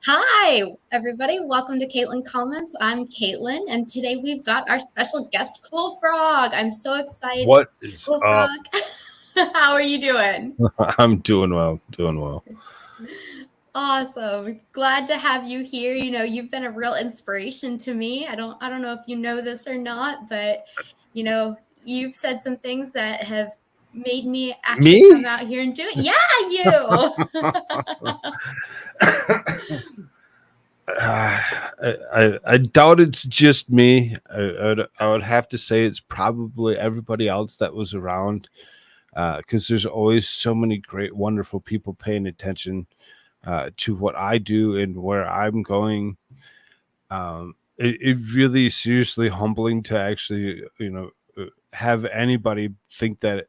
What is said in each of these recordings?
Hi, everybody. Welcome to Caitlin Comments. I'm Caitlin, and today we've got our special guest, Cool Frog. I'm so excited. What is Cool up? Frog, how are you doing? I'm doing well, doing well. Awesome. Glad to have you here. You've been a real inspiration to me. I don't know if you know this or not, but you've said some things that have made me actually come Me? out here and do it. Yeah, you. I doubt it's just me. I would have to say it's probably everybody else that was around because there's always so many great, wonderful people paying attention to what I do and where I'm going. It really seriously humbling to actually, have anybody think that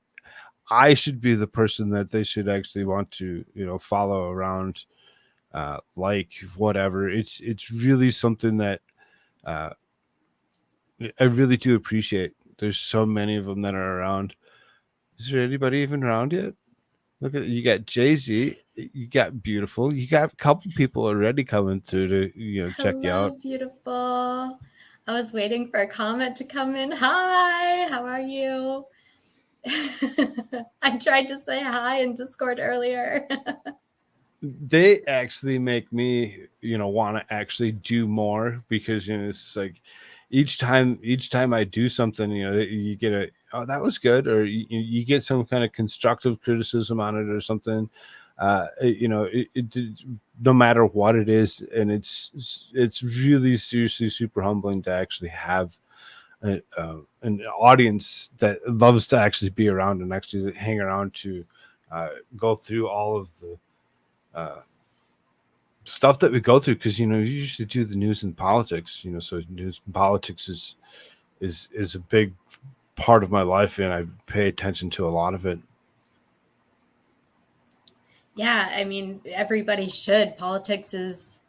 I should be the person that they should actually want to, follow around, like whatever. It's really something that uh, I really do appreciate. There's so many of them that are around. Is there anybody even around yet? Look at you got Jay Z, you got Beautiful, you got a couple people already coming through to check you Hello, out. beautiful. I was waiting for a comment to come in. Hi, how are you? I tried to say hi in Discord earlier. They actually make me want to actually do more because it's like each time I do something, you get a, oh, that was good, or you get some kind of constructive criticism on it or something. No matter what it is, and it's really seriously super humbling to actually have an audience that loves to actually be around and actually hang around to go through all of the uh, stuff that we go through, because you usually do the news and politics, so news and politics is a big part of my life, and I pay attention to a lot of it. Yeah, I mean, everybody should. Politics is,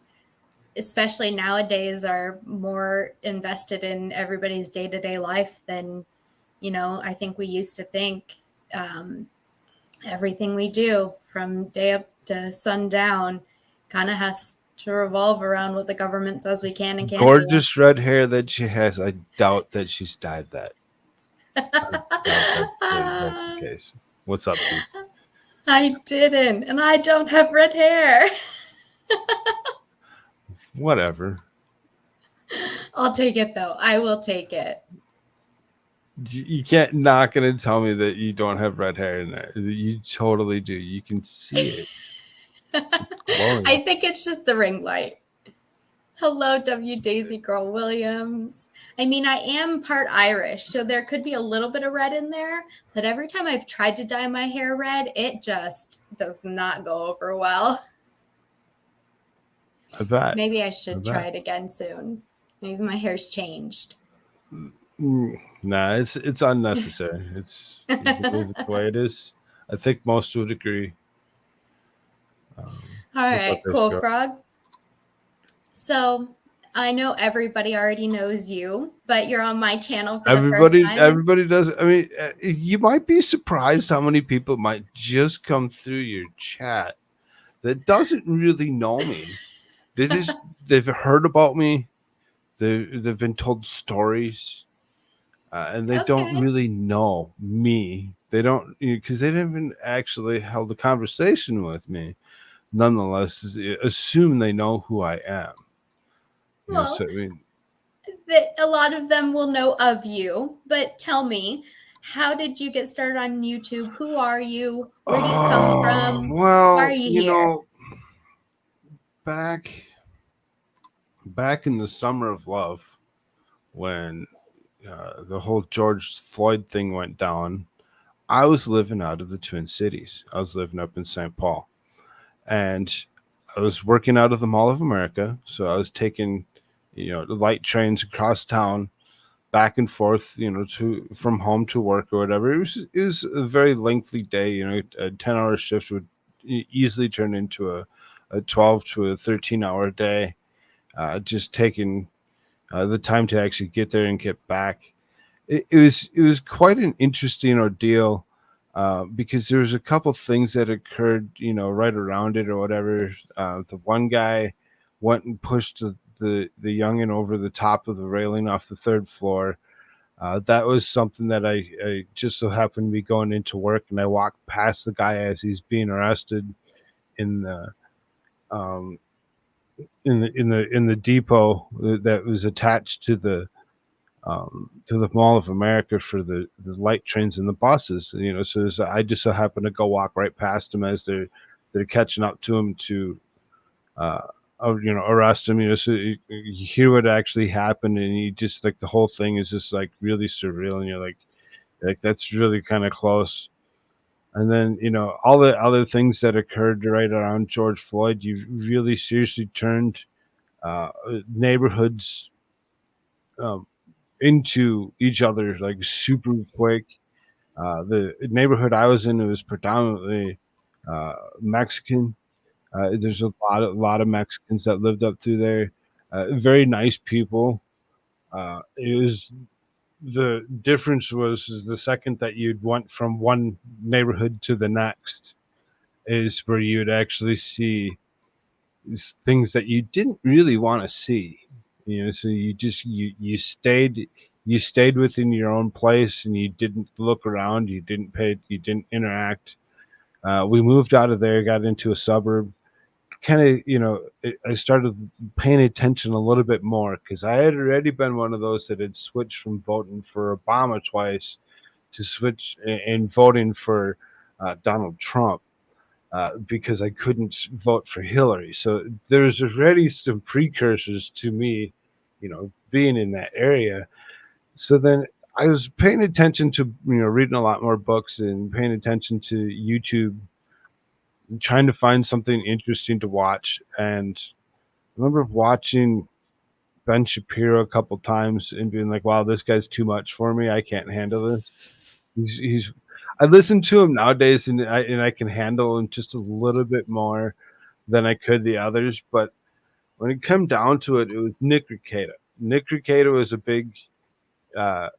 especially nowadays, are more invested in everybody's day to day life than, I think we used to think. Um, Everything we do from day up to sundown kind of has to revolve around what the government says we can and can't do. Gorgeous red hair that she has, I doubt that she's dyed that. I doubt that's the case. What's up, dude? I didn't, and I don't have red hair. Whatever. I'll take it though. I will take it. You can't not gonna tell me that you don't have red hair in there. You totally do. You can see it. It's glowing. I think it's just the ring light. Hello, W. Daisy Girl Williams. I mean, I am part Irish, so there could be a little bit of red in there, but every time I've tried to dye my hair red, it just does not go over well. I bet. Maybe I I should try bet. it again soon. Maybe my hair's changed. Nah, it's unnecessary. You can leave it the way it is. I think most would agree. All What's up, right, this cool girl? frog. So I know everybody already knows you, but you're on my channel for the first time. Everybody does. I mean, you might be surprised how many people might just come through your chat that doesn't really know me. They just they've heard about me. They've been told stories, and they don't Okay. really know me. They don't, because they didn't even actually held a conversation with me. Nonetheless, assume they know who I am. Well, So I mean, a lot of them will know of you, but tell me, how did you get started on YouTube? Who are you? Where do you come from? Why are well, you here? back back in the summer of love, when the whole George Floyd thing went down, I was living out of the Twin Cities. I was living up in St. Paul, and I was working out of the Mall of America. So I was taking, the light trains across town, back and forth, to from home to work or whatever. It was a very lengthy day. A 10-hour shift would easily turn into a 12 to a 13-hour day. Just taking the time to actually get there and get back. It was quite an interesting ordeal, because there was a couple things that occurred, right around it or whatever. The one guy went and pushed the youngin over the top of the railing off the third floor. That was something that I just so happened to be going into work, and I walked past the guy as he's being arrested in the um, in the depot that was attached to the Mall of America for the light trains and the buses. You know, so I just so happened to go walk right past him as they're catching up to him to uh, arrest him. You know, so you hear what actually happened, and you just like the whole thing is just like really surreal, and you're like that's really kind of close. And then all the other things that occurred right around George Floyd, you really seriously turned uh, neighborhoods um, into each other like super quick. The neighborhood I was in, it was predominantly Mexican. There's a lot of Mexicans that lived up through there. Very nice people. It was The difference was the second that you'd went from one neighborhood to the next is where you'd actually see things that you didn't really want to see. So you stayed within your own place, and you didn't look around, you didn't interact. We moved out of there, got into a suburb. Kind of, I started paying attention a little bit more because I had already been one of those that had switched from voting for Obama twice to switch and voting for Donald Trump, because I couldn't vote for Hillary. So there's already some precursors to me, being in that area. So then I was paying attention to, reading a lot more books and paying attention to YouTube, trying to find something interesting to watch. And I remember watching Ben Shapiro a couple times and being like, wow, this guy's too much for me. I can't handle this. He's I listen to him nowadays, and I can handle him just a little bit more than I could the others. But when it come down to it, it was Nick Rekieta. Nick Rekieta was a big, uh,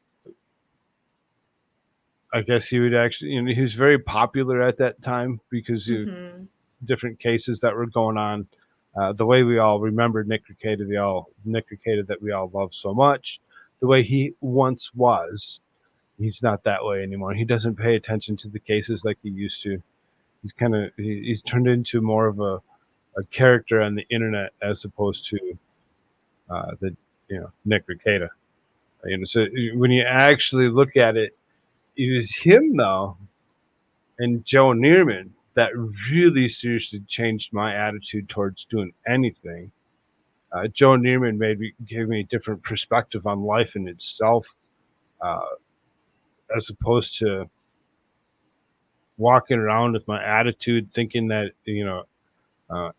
I guess he would actually, he was very popular at that time because of Hmm. different cases that were going on. The way we all remember Nick Rekieta, Nick Rekieta that we all love so much, the way he once was, he's not that way anymore. He doesn't pay attention to the cases like he used to. He's turned into more of a character on the internet as opposed to the Nick Rekieta. So when you actually look at it, it was him though and Joe Neerman that really seriously changed my attitude towards doing anything. Joe Neerman gave me a different perspective on life in itself, uh, as opposed to walking around with my attitude, thinking that uh,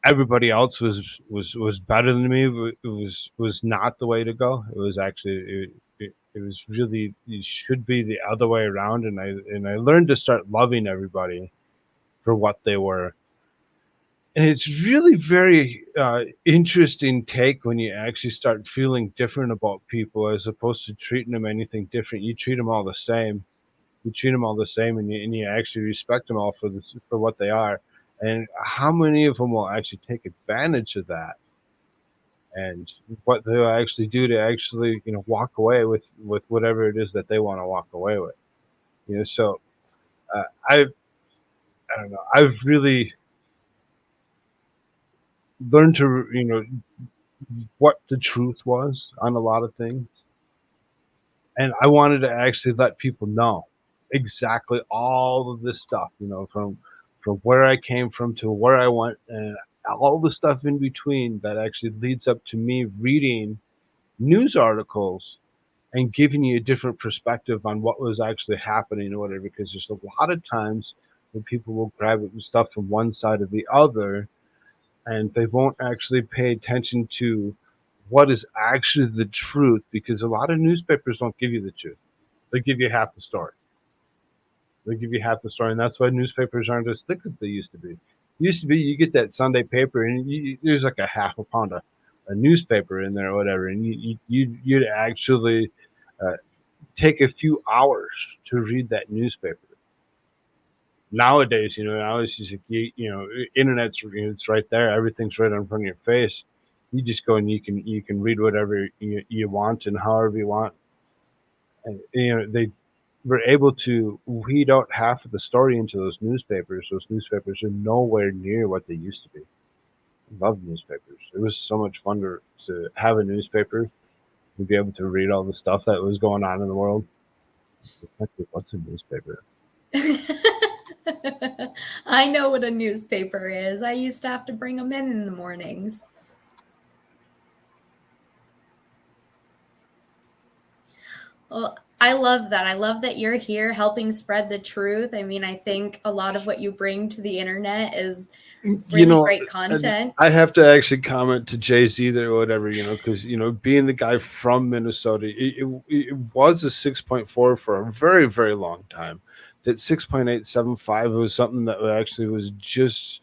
everybody else was better than me. It was not the way to go. It was actually it was really, it should be the other way around. And I learned to start loving everybody for what they were. And it's really very interesting take when you actually start feeling different about people as opposed to treating them anything different. You treat them all the same. You treat them all the same, and you actually respect them all for what they are. And how many of them will actually take advantage of that, and what they'll actually do to actually walk away with whatever it is that they want to walk away with. So uh, I don't know. I've really learned to what the truth was on a lot of things, and I wanted to actually let people know exactly all of this stuff, from where I came from to where I went, and all the stuff in between that actually leads up to me reading news articles and giving you a different perspective on what was actually happening or whatever. Because there's a lot of times when people will grab stuff from one side or the other, and they won't actually pay attention to what is actually the truth, because a lot of newspapers don't give you the truth. They give you half the story. And that's why newspapers aren't as thick as they used to be. Used to be, you get that Sunday paper, and there's like a half a pound of a newspaper in there or whatever, and you'd actually take a few hours to read that newspaper. Nowadays, now it's just like internet's it's right there. Everything's right in front of your face. You just go and you can read whatever you want and however you want. And they were able to weed out half of the story into those newspapers. Those newspapers are nowhere near what they used to be. I love newspapers. It was so much fun to have a newspaper and be able to read all the stuff that was going on in the world. What's a newspaper? I know what a newspaper is. I used to have to bring them in the mornings. Well, I love that. I love that you're here helping spread the truth. I mean, I think a lot of what you bring to the internet is you really know, great content. I have to actually comment to Jay-Z there or whatever, because being the guy from Minnesota, it was a 6.4 for a very, very long time. That 6.875 was something that actually was just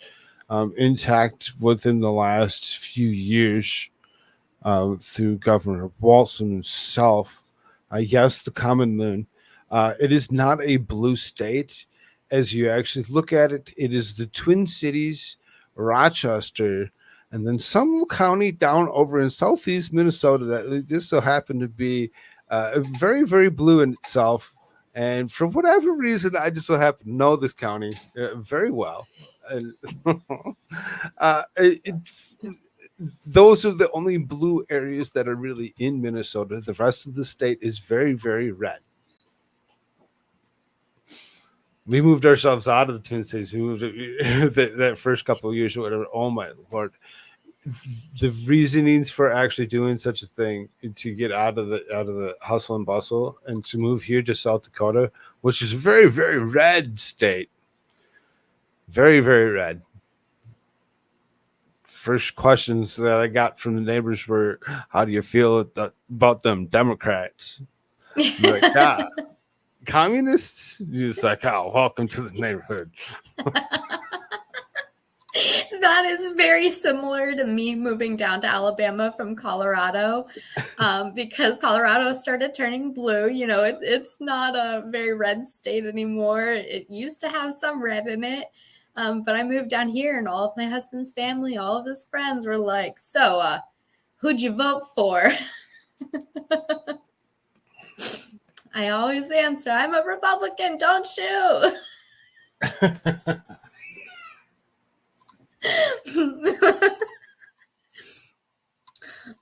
intact within the last few years through Governor Walson himself. Yes, the common loon. It is not a blue state. As you actually look at it, it is the Twin Cities, Rochester, and then some county down over in southeast Minnesota that just so happened to be very, very blue in itself. And for whatever reason, I just so happen to know this county very well. And it, those are the only blue areas that are really in Minnesota. The rest of the state is very, very red. We moved ourselves out of the Twin Cities. We moved that first couple of years or whatever. Oh my lord! The reasonings for actually doing such a thing to get out of the hustle and bustle and to move here to South Dakota, which is a very, very red state, very, very red. First questions that I got from the neighbors were, "How do you feel about them Democrats?" I'm like, "Yeah, communists." Just like, "Oh, welcome to the neighborhood." That is very similar to me moving down to Alabama from Colorado, because Colorado started turning blue. It's not a very red state anymore. It used to have some red in it. But I moved down here, and all of my husband's family, all of his friends were like, "So, who'd you vote for?" I always answer, "I'm a Republican, don't shoot."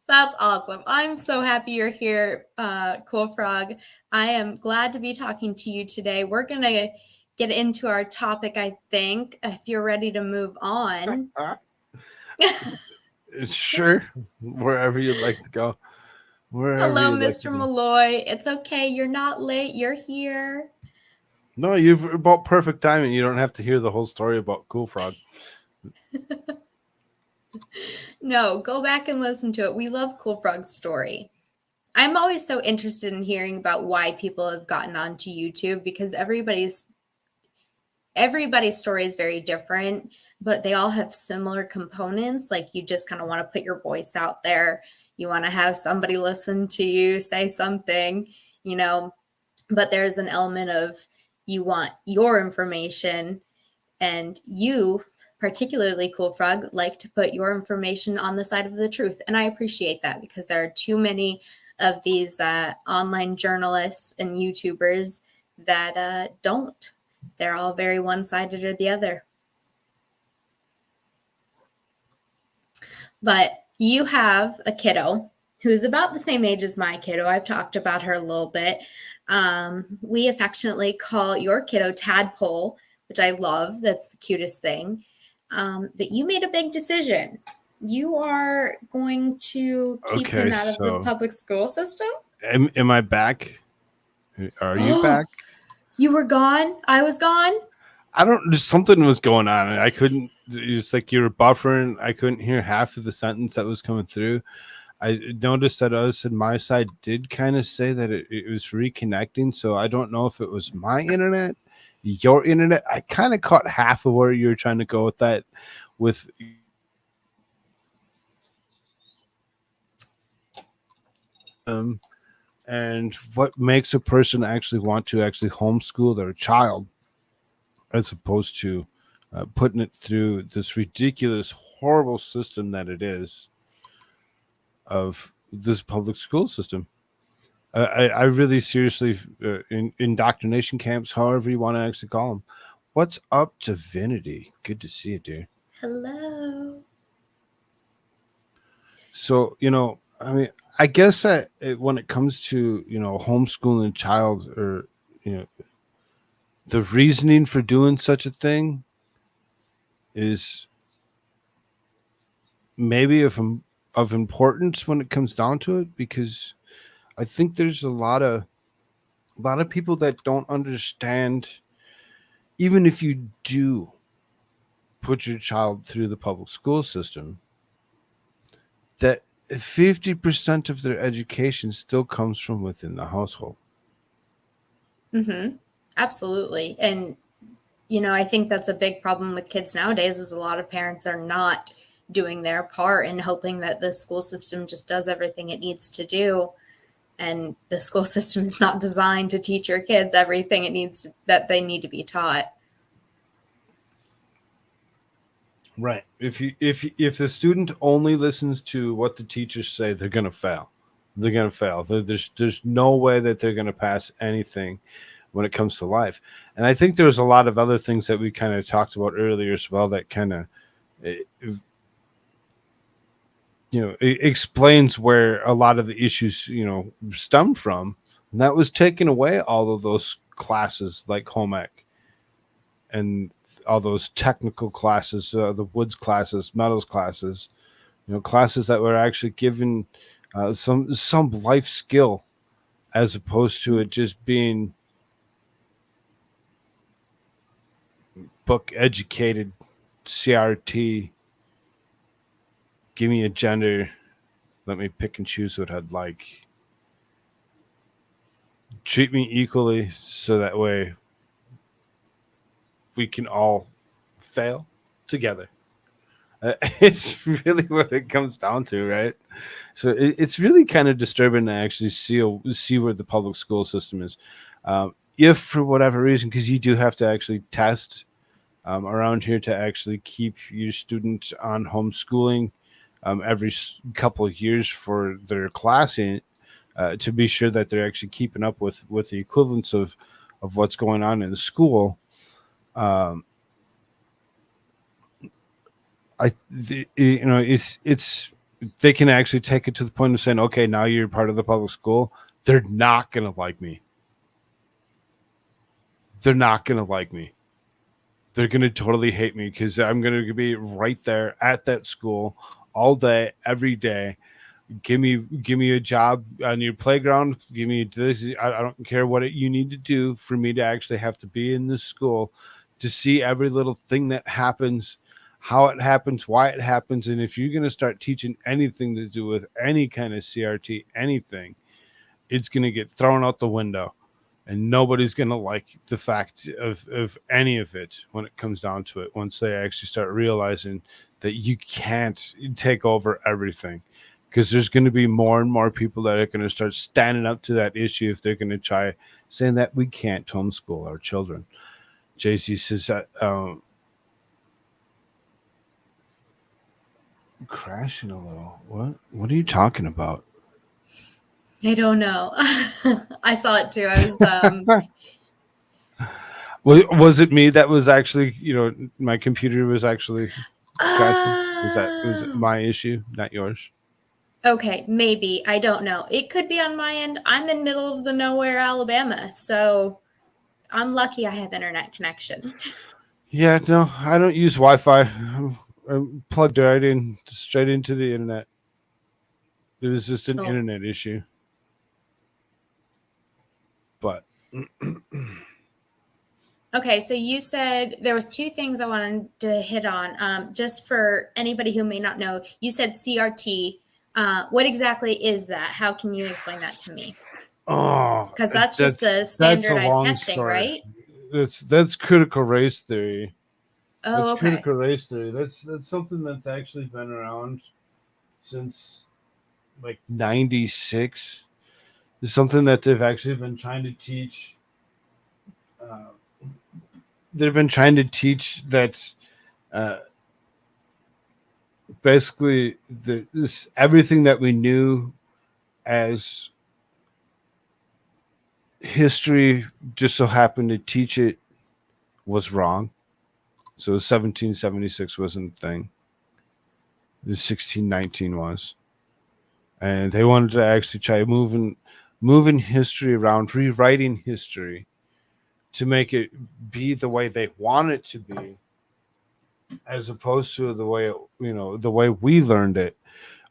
That's awesome. I'm so happy you're here, Cool Frog. I am glad to be talking to you today. We're going to get into our topic, I think, if you're ready to move on. Sure, wherever you'd like to go, wherever Hello, you'd like to Mr. go. Malloy. It's okay. You're not late. You're here. No, you've about perfect timing. You don't have to hear the whole story about Cool Frog. No, go back and listen to it. We love Cool Frog's story. I'm always so interested in hearing about why people have gotten onto YouTube, because everybody's story is very different, but they all have similar components. Like, you just kind of want to put your voice out there. You want to have somebody listen to you say something, you know, but there's an element of you want your information, and you, particularly Cool Frog, like to put your information on the side of the truth. And I appreciate that, because there are too many of these online journalists and YouTubers that don't. They're all very one-sided or the other. But you have a kiddo who's about the same age as my kiddo. I've talked about her a little bit. We affectionately call your kiddo Tadpole, which I love. That's the cutest thing. But you made a big decision. You are going to keep him Okay, out of the so public school system? am I back? Are you Oh, back? you were gone? I was gone? I don't. Just something was going on. I couldn't. It's like you were buffering. I couldn't hear half of the sentence that was coming through. I noticed that us and my side did kind of say that it was reconnecting. So I don't know if it was my internet, your internet. I kind of caught half of where you were trying to go with that. With and what makes a person actually want to actually homeschool their child. as opposed to putting it through this ridiculous, horrible system that it is of this public school system. I really seriously, in indoctrination camps, however you want to actually call them. What's up, Divinity? Good to see you, dear. Hello. So, I mean, I guess that when it comes to, homeschooling a child, or, you know, the reasoning for doing such a thing is maybe of importance when it comes down to it, because I think there's a lot of people that don't understand, even if you do put your child through the public school system, that 50% of their education still comes from within the household. Mm-hmm. Absolutely. And, I think that's a big problem with kids nowadays is a lot of parents are not doing their part and hoping that the school system just does everything it needs to do. And the school system is not designed to teach your kids everything that they need to be taught. Right. If the student only listens to what the teachers say, they're gonna fail. They're gonna fail. There's no way that they're gonna pass anything when it comes to life. And I think there's a lot of other things that we kind of talked about earlier as well that kind of, it explains where a lot of the issues, stem from. And that was taking away all of those classes like home ec and all those technical classes, the woods classes, metals classes, classes that were actually given some life skill, as opposed to it just being book educated CRT. Give me a gender, let me pick and choose what I'd like. Treat me equally, so that way we can all fail together. It's really what it comes down to, right? So it's really kind of disturbing to actually see where the public school system is. If for whatever reason, because you do have to actually test around here to actually keep your students on homeschooling every couple of years for their classing, to be sure that they're actually keeping up with the equivalence of what's going on in the school. Um, it's they can actually take it to the point of saying, okay, now you're part of the public school. They're not gonna like me. They're not gonna like me. They're gonna totally hate me because I'm gonna be right there at that school all day, every day. Give me a job on your playground. Give me this. I don't care what you need to do for me to actually have to be in this school to see every little thing that happens, how it happens, why it happens. And if you're going to start teaching anything to do with any kind of CRT, anything, it's going to get thrown out the window. And nobody's going to like the fact of any of it when it comes down to it, once they actually start realizing that you can't take over everything, because there's going to be more and more people that are going to start standing up to that issue if they're going to try saying that we can't homeschool our children. JC says that crashing a little. What are you talking about? I don't know. I saw it too. I was Was it me that was actually, my computer was actually crashing? Was it Oh, my issue, not yours? okay, maybe. I don't know. It could be on my end. I'm in middle of the nowhere, Alabama, so I'm lucky I have internet connection. Yeah, no, I don't use Wi-Fi. I'm plugged right in, straight into the internet. It was just an Oh, internet issue, but okay, so you said there was two things I wanted to hit on. Just for anybody who may not know, you said CRT. What exactly is that? How can you explain that to me? oh, Because that's just the that's a standardized long testing, story. right? That's critical race theory. That's Oh, okay. critical race theory. That's something that's actually been around since like '96. It's something that they've actually been trying to teach, uh, they've been trying to teach that uh, basically this everything that we knew as history just so happened to teach it was wrong. So 1776 wasn't a thing. The 1619 was, and they wanted to actually try moving history around, rewriting history to make it be the way they want it to be, as opposed to the way the way we learned it.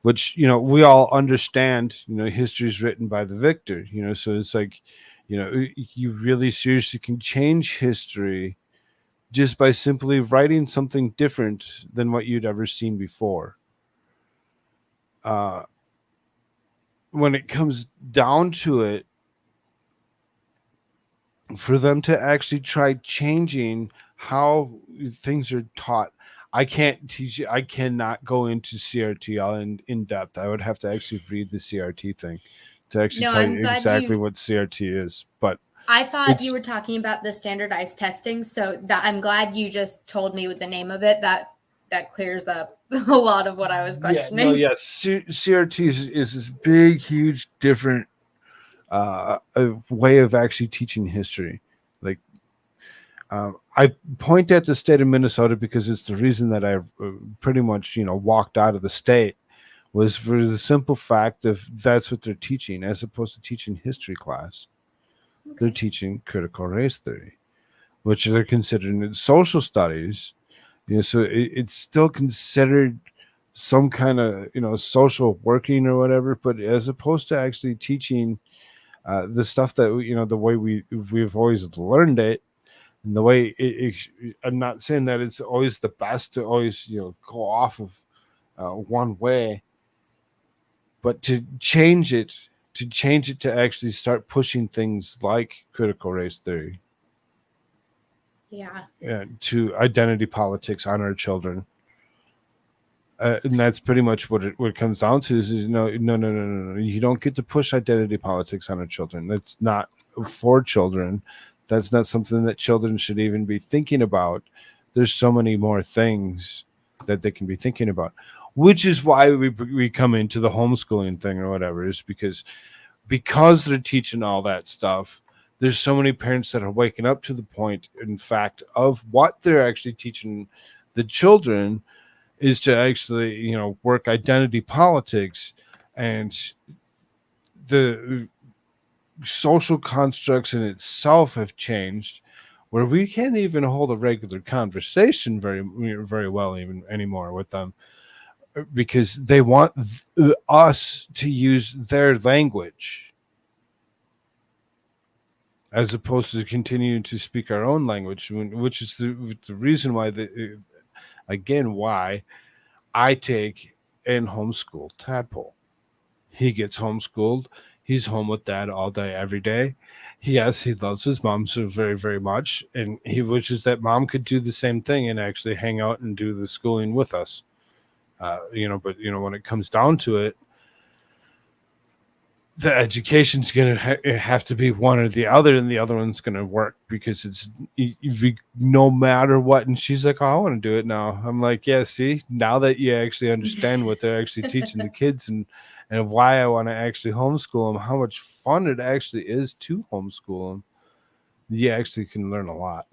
Which we all understand. History is written by the victor. So it's like, you really seriously can change history just by simply writing something different than what you'd ever seen before. Uh, when it comes down to it, for them to actually try changing how things are taught, I can't teach you. I cannot go into CRT all in depth. I would have to actually read the CRT thing to actually No, tell you I'm glad exactly you. what CRT is. But I thought you it's were talking about the standardized testing, so that I'm glad you just told me with the name of it. That clears up a lot of what I was yeah, no, questioning. yeah. CRT is this big, huge, different a way of actually teaching history. Like, I point at the state of Minnesota because it's the reason that I pretty much walked out of the state, was for the simple fact of that's what they're teaching as opposed to teaching history class. They're Okay. teaching critical race theory, which they're considering it social studies. So it's still considered some kind of social working or whatever, but as opposed to actually teaching the stuff that the way we've always learned it, and the way I'm not saying that it's always the best to always go off of one way, but to change it to actually start pushing things like critical race theory, Yeah. to identity politics on our children. And that's pretty much what it comes down to is no, no, no, no, no, no. You don't get to push identity politics on our children. That's not for children. That's not something that children should even be thinking about. There's so many more things that they can be thinking about, which is why we come into the homeschooling thing or whatever, is because they're teaching all that stuff. There's so many parents that are waking up to the point, in fact, of what they're actually teaching the children is to actually work identity politics, and the social constructs in itself have changed, where we can't even hold a regular conversation very well even anymore with them, because they want us to use their language as opposed to continuing to speak our own language, which is the reason why again why I take and homeschool Tadpole. He gets homeschooled. He's home with dad all day, every day. Yes, he loves his mom so very, very much, and he wishes that mom could do the same thing and actually hang out and do the schooling with us. But when it comes down to it, the education's going to have to be one or the other, and the other one's going to work because no matter what. And she's like, "Oh, I want to do it now." I'm like, "Yeah, see, now that you actually understand what they're actually teaching the kids, and why I want to actually homeschool them, how much fun it actually is to homeschool them, you actually can learn a lot."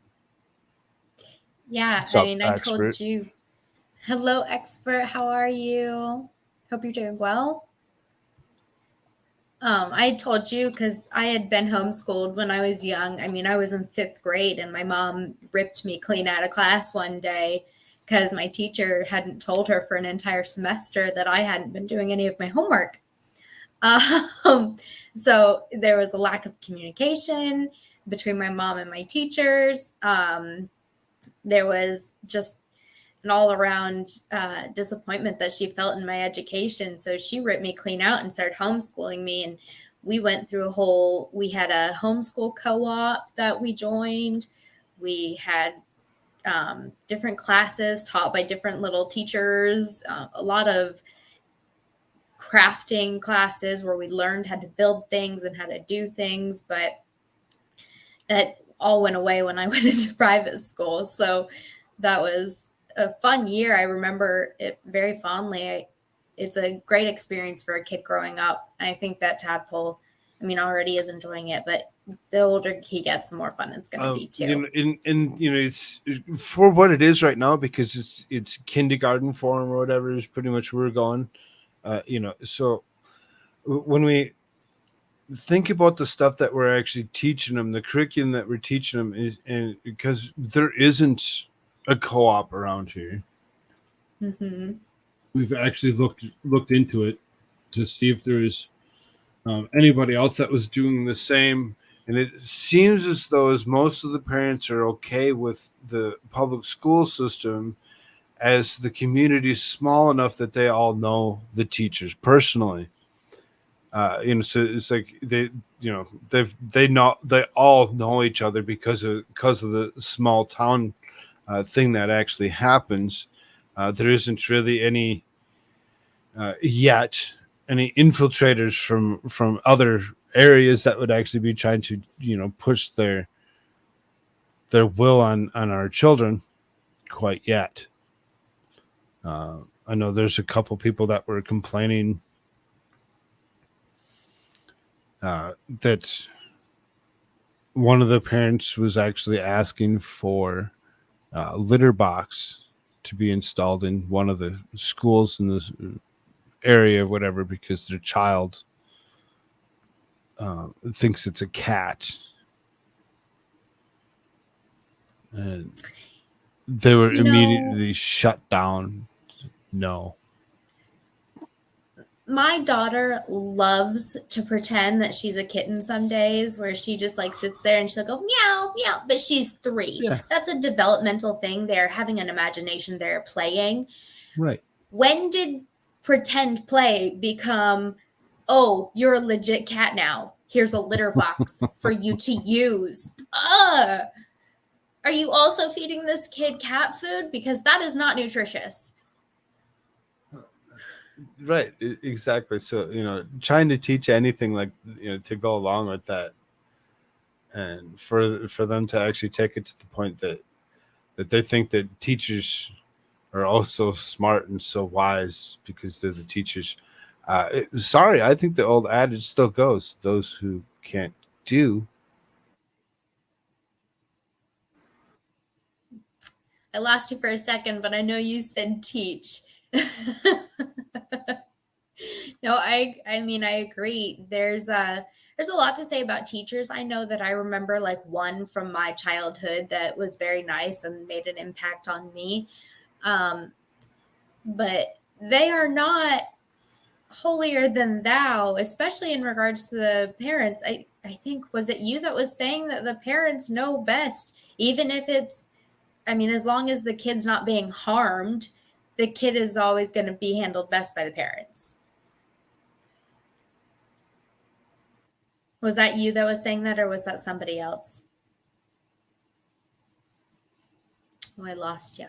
Yeah, What's I up, mean, I expert? told you. Hello, expert. How are you? Hope you're doing well. I told you because I had been homeschooled when I was young. I mean, I was in fifth grade, and my mom ripped me clean out of class one day because my teacher hadn't told her for an entire semester that I hadn't been doing any of my homework. Um, so there was a lack of communication between my mom and my teachers. There was just an all around disappointment that she felt in my education. So she ripped me clean out and started homeschooling me. And we went through we had a homeschool co op that we joined. We had different classes taught by different little teachers, a lot of crafting classes where we learned how to build things and how to do things. But all went away when I went into private school. So that was a fun year. I remember it very fondly. It's a great experience for a kid growing up. I think that Tadpole, I mean, already is enjoying it, but the older he gets, the more fun it's going to be too. It's for what it is right now, because it's kindergarten form or whatever is pretty much where we're going. So when we think about the stuff that we're actually teaching them, the curriculum that we're teaching them is, and because there isn't a co-op around here, Mm-hmm. we've actually looked into it to see if there's anybody else that was doing the same. And it seems as though as most of the parents are okay with the public school system, as the community is small enough that they all know the teachers personally. So it's like they all know each other because of the small town thing that actually happens. There isn't really any yet any infiltrators from other areas that would actually be trying to push their will on our children quite yet. I know there's a couple people that were complaining that one of the parents was actually asking for a litter box to be installed in one of the schools in this area or whatever, because their child thinks it's a cat, and they were You know, immediately shut down. No. my daughter loves to pretend that she's a kitten some days, where she just like sits there and she'll go meow meow, but she's 3. Yeah. That's a developmental thing. They're having an imagination, they're playing. Right. When did pretend play become, oh, you're a legit cat now, here's a litter box for you to use? Are you also feeding this kid cat food? Because that is not nutritious. Right. Exactly. So trying to teach anything like to go along with that, and for them to actually take it to the point that they think that teachers are also smart and so wise because they're the teachers. Sorry, I think the old adage still goes: those who can't do. I lost you for a second, but I know you said teach. No, I mean I agree. There's a lot to say about teachers. I know that I remember like one from my childhood that was very nice and made an impact on me. Um, but they are not holier than thou, especially in regards to the parents. I think, was it you that was saying that the parents know best, even if it's, I mean, as long as the kid's not being harmed, the kid is always going to be handled best by the parents. Was that you that was saying that, or was that somebody else? Oh, I lost you.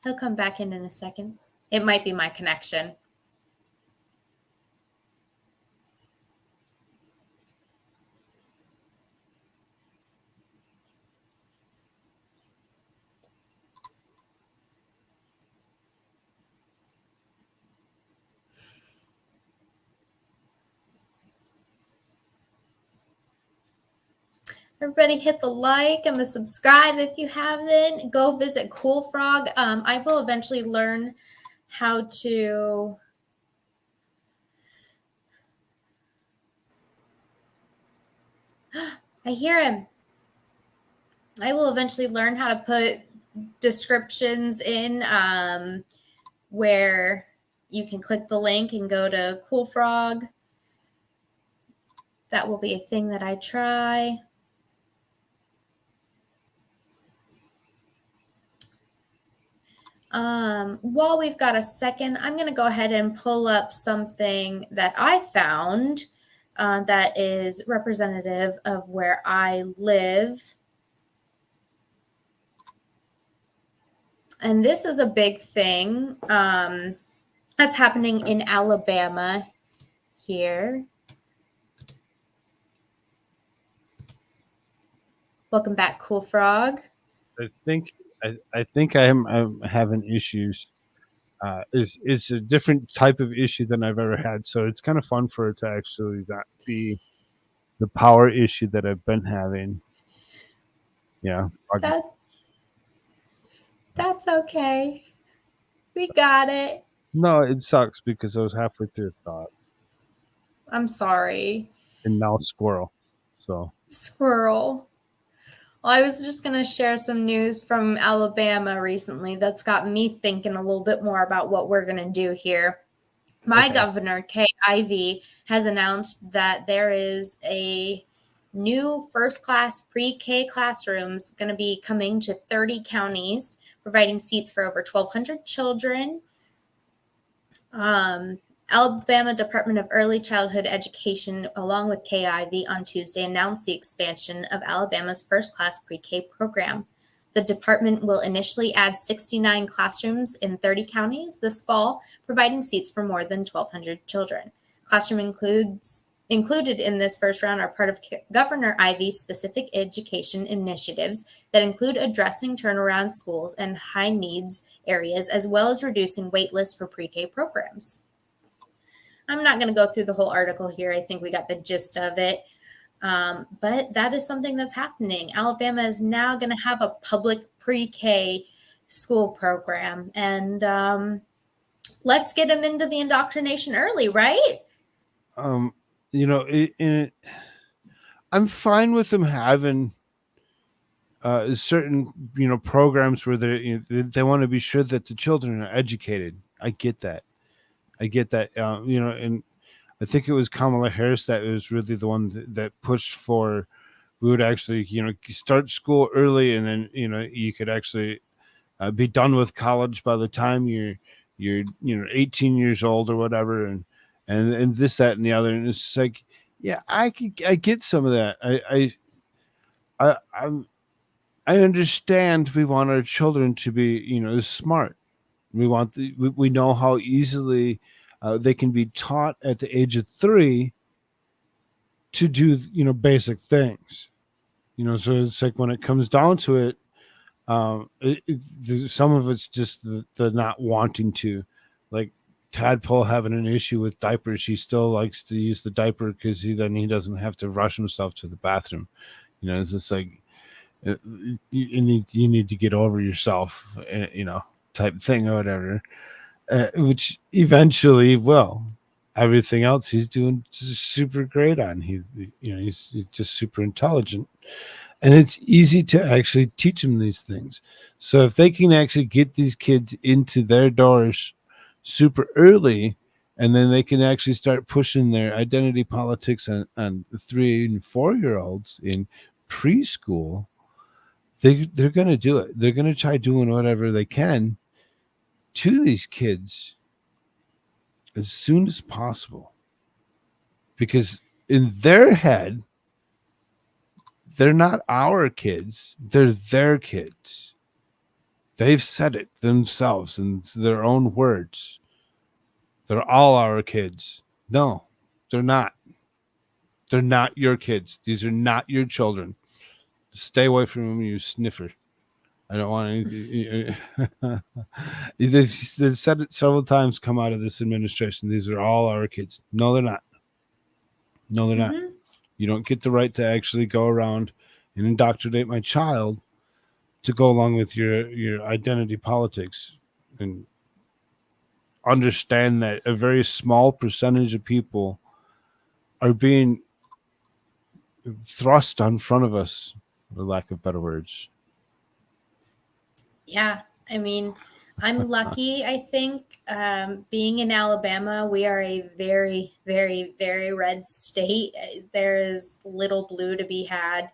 He'll come back in a second. It might be my connection. Everybody hit the like and the subscribe if you haven't. Go visit Cool Frog. I will eventually learn how to. I hear him. I will eventually learn how to put descriptions in where you can click the link and go to Cool Frog. That will be a thing that I try. While we've got a second, I'm going to go ahead and pull up something that I found that is representative of where I live. And this is a big thing that's happening in Alabama here. Welcome back, Cool Frog. I think I think I'm having issues. It's a different type of issue than I've ever had, so it's kind of fun for it to actually not be the power issue that I've been having. Yeah. That that's okay. We got it. No, it sucks because I was halfway through a thought I'm sorry. and now squirrel. So Squirrel. Well, I was just going to share some news from Alabama recently that's got me thinking a little bit more about what we're going to do here. My okay. governor, Kay Ivey, has announced that there is a new first class pre K classrooms going to be coming to 30 counties, providing seats for over 1,200 children. Um, Alabama Department of Early Childhood Education, along with KIV, on Tuesday announced the expansion of Alabama's first class pre K program. The department will initially add 69 classrooms in 30 counties this fall, providing seats for more than 1,200 children. Classroom included in this first round are part of Governor Ivey's specific education initiatives that include addressing turnaround schools and high needs areas, as well as reducing wait lists for pre-K programs. I'm not going to go through the whole article here. I think we got the gist of it. But that is something that's happening. Alabama is now going to have a public pre-K school program, and let's get them into the indoctrination early, right? Um, you know, I'm fine with them having certain programs where they want to be sure that the children are educated. I get that. I get that. And I think it was Kamala Harris that was really the one that pushed for we would actually start school early, and then you could actually be done with college by the time you're 18 years old or whatever, and this that and the other, and it's like yeah, I get some of that. I'm I understand we want our children to be, smart. We know how easily they can be taught at the age of 3 to do, basic things. So it's like when it comes down to it, some of it's just the not wanting to, like Tadpole having an issue with diapers. He still likes to use the diaper because he doesn't have to rush himself to the bathroom. It's just like you need to get over yourself, type thing or whatever, which eventually will. Everything else he's doing just super great on. He's just super intelligent, and it's easy to actually teach them these things. So if they can actually get these kids into their doors super early, and then they can actually start pushing their identity politics on 3 and 4 year olds in preschool, they're going to do it. They're going to try doing whatever they can to these kids as soon as possible, because in their head they're not our kids, they're their kids. They've said it themselves in their own words. They're all our kids. No, they're not. They're not your kids. These are not your children. Stay away from them, you sniffer. I don't want any. They've said it several times. Come out of this administration. These are all our kids. No, they're not. No, they're not. Mm-hmm. You don't get the right to actually go around and indoctrinate my child to go along with your identity politics, and understand that a very small percentage of people are being thrust on front of us, for lack of better words. Yeah, I mean, I'm lucky, I think. Being in Alabama, we are a very, very, very red state. There is little blue to be had.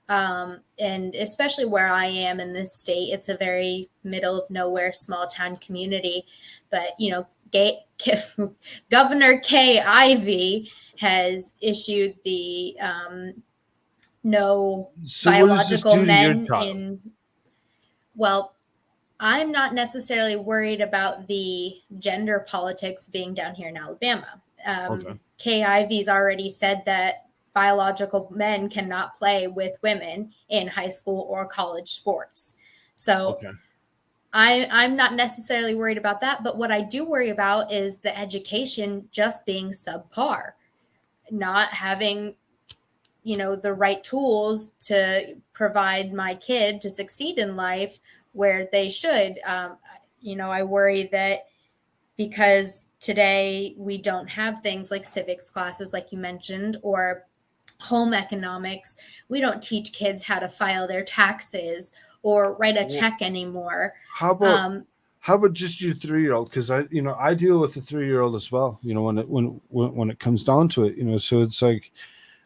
And especially where I am in this state, it's a very middle of nowhere, small town community. But, Governor Kay Ivey has issued the no So, what does this biological do to your men child? in, well, I'm not necessarily worried about the gender politics being down here in Alabama. Okay. KIV's already said that biological men cannot play with women in high school or college sports. So Okay. I'm not necessarily worried about that, but what I do worry about is the education just being subpar, not having, the right tools to provide my kid to succeed in life where they should. I worry that because today we don't have things like civics classes, like you mentioned, or home economics. We don't teach kids how to file their taxes or write a Well, check anymore. how about Um, just your 3-year-old? Because I deal with a 3-year-old as well. When it comes down to it, so it's like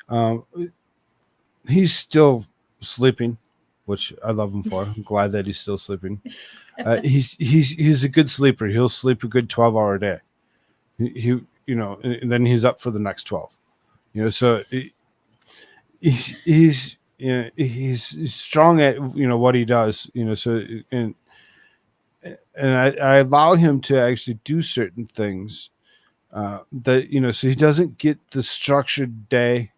um, he's still sleeping, which I love him for. I'm glad that he's still sleeping. He's a good sleeper. He'll sleep a good 12-hour day. And then he's up for the next 12. So he's strong at what he does. So and I allow him to actually do certain things that so he doesn't get the structured day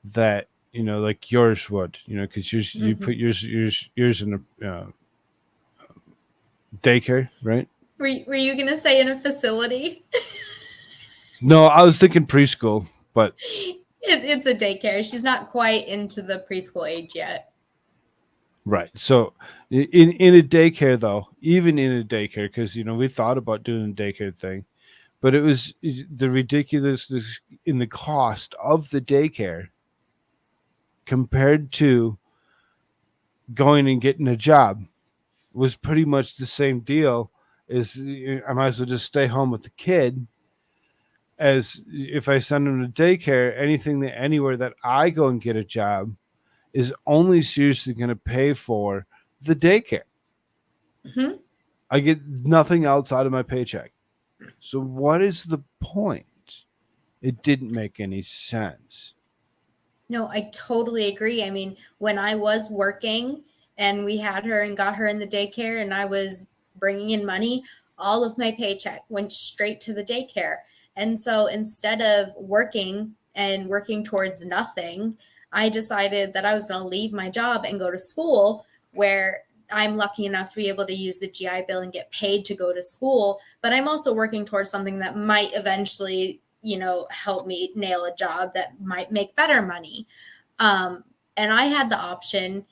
that like yours would, because you put mhm. yours in a daycare, right? Were you going to say in a facility? No, I was thinking preschool, but It's a daycare. She's not quite into the preschool age yet. right. So in a daycare though, even in a daycare, because we thought about doing a daycare thing, but it was the ridiculousness in the cost of the daycare compared to going and getting a job was pretty much the same deal as I might as well just stay home with the kid as if I send him to daycare. Anywhere that I go and get a job is only seriously going to pay for the daycare. Mm-hmm. I get nothing outside of my paycheck. So what is the point? It didn't make any sense. No, I totally agree. I mean, when I was working and we had her and got her in the daycare and I was bringing in money, all of my paycheck went straight to the daycare. And so instead of working and working towards nothing, I decided that I was going to leave my job and go to school where I'm lucky enough to be able to use the GI Bill and get paid to go to school. But I'm also working towards something that might eventually, help me nail a job that might make better money. And I had the option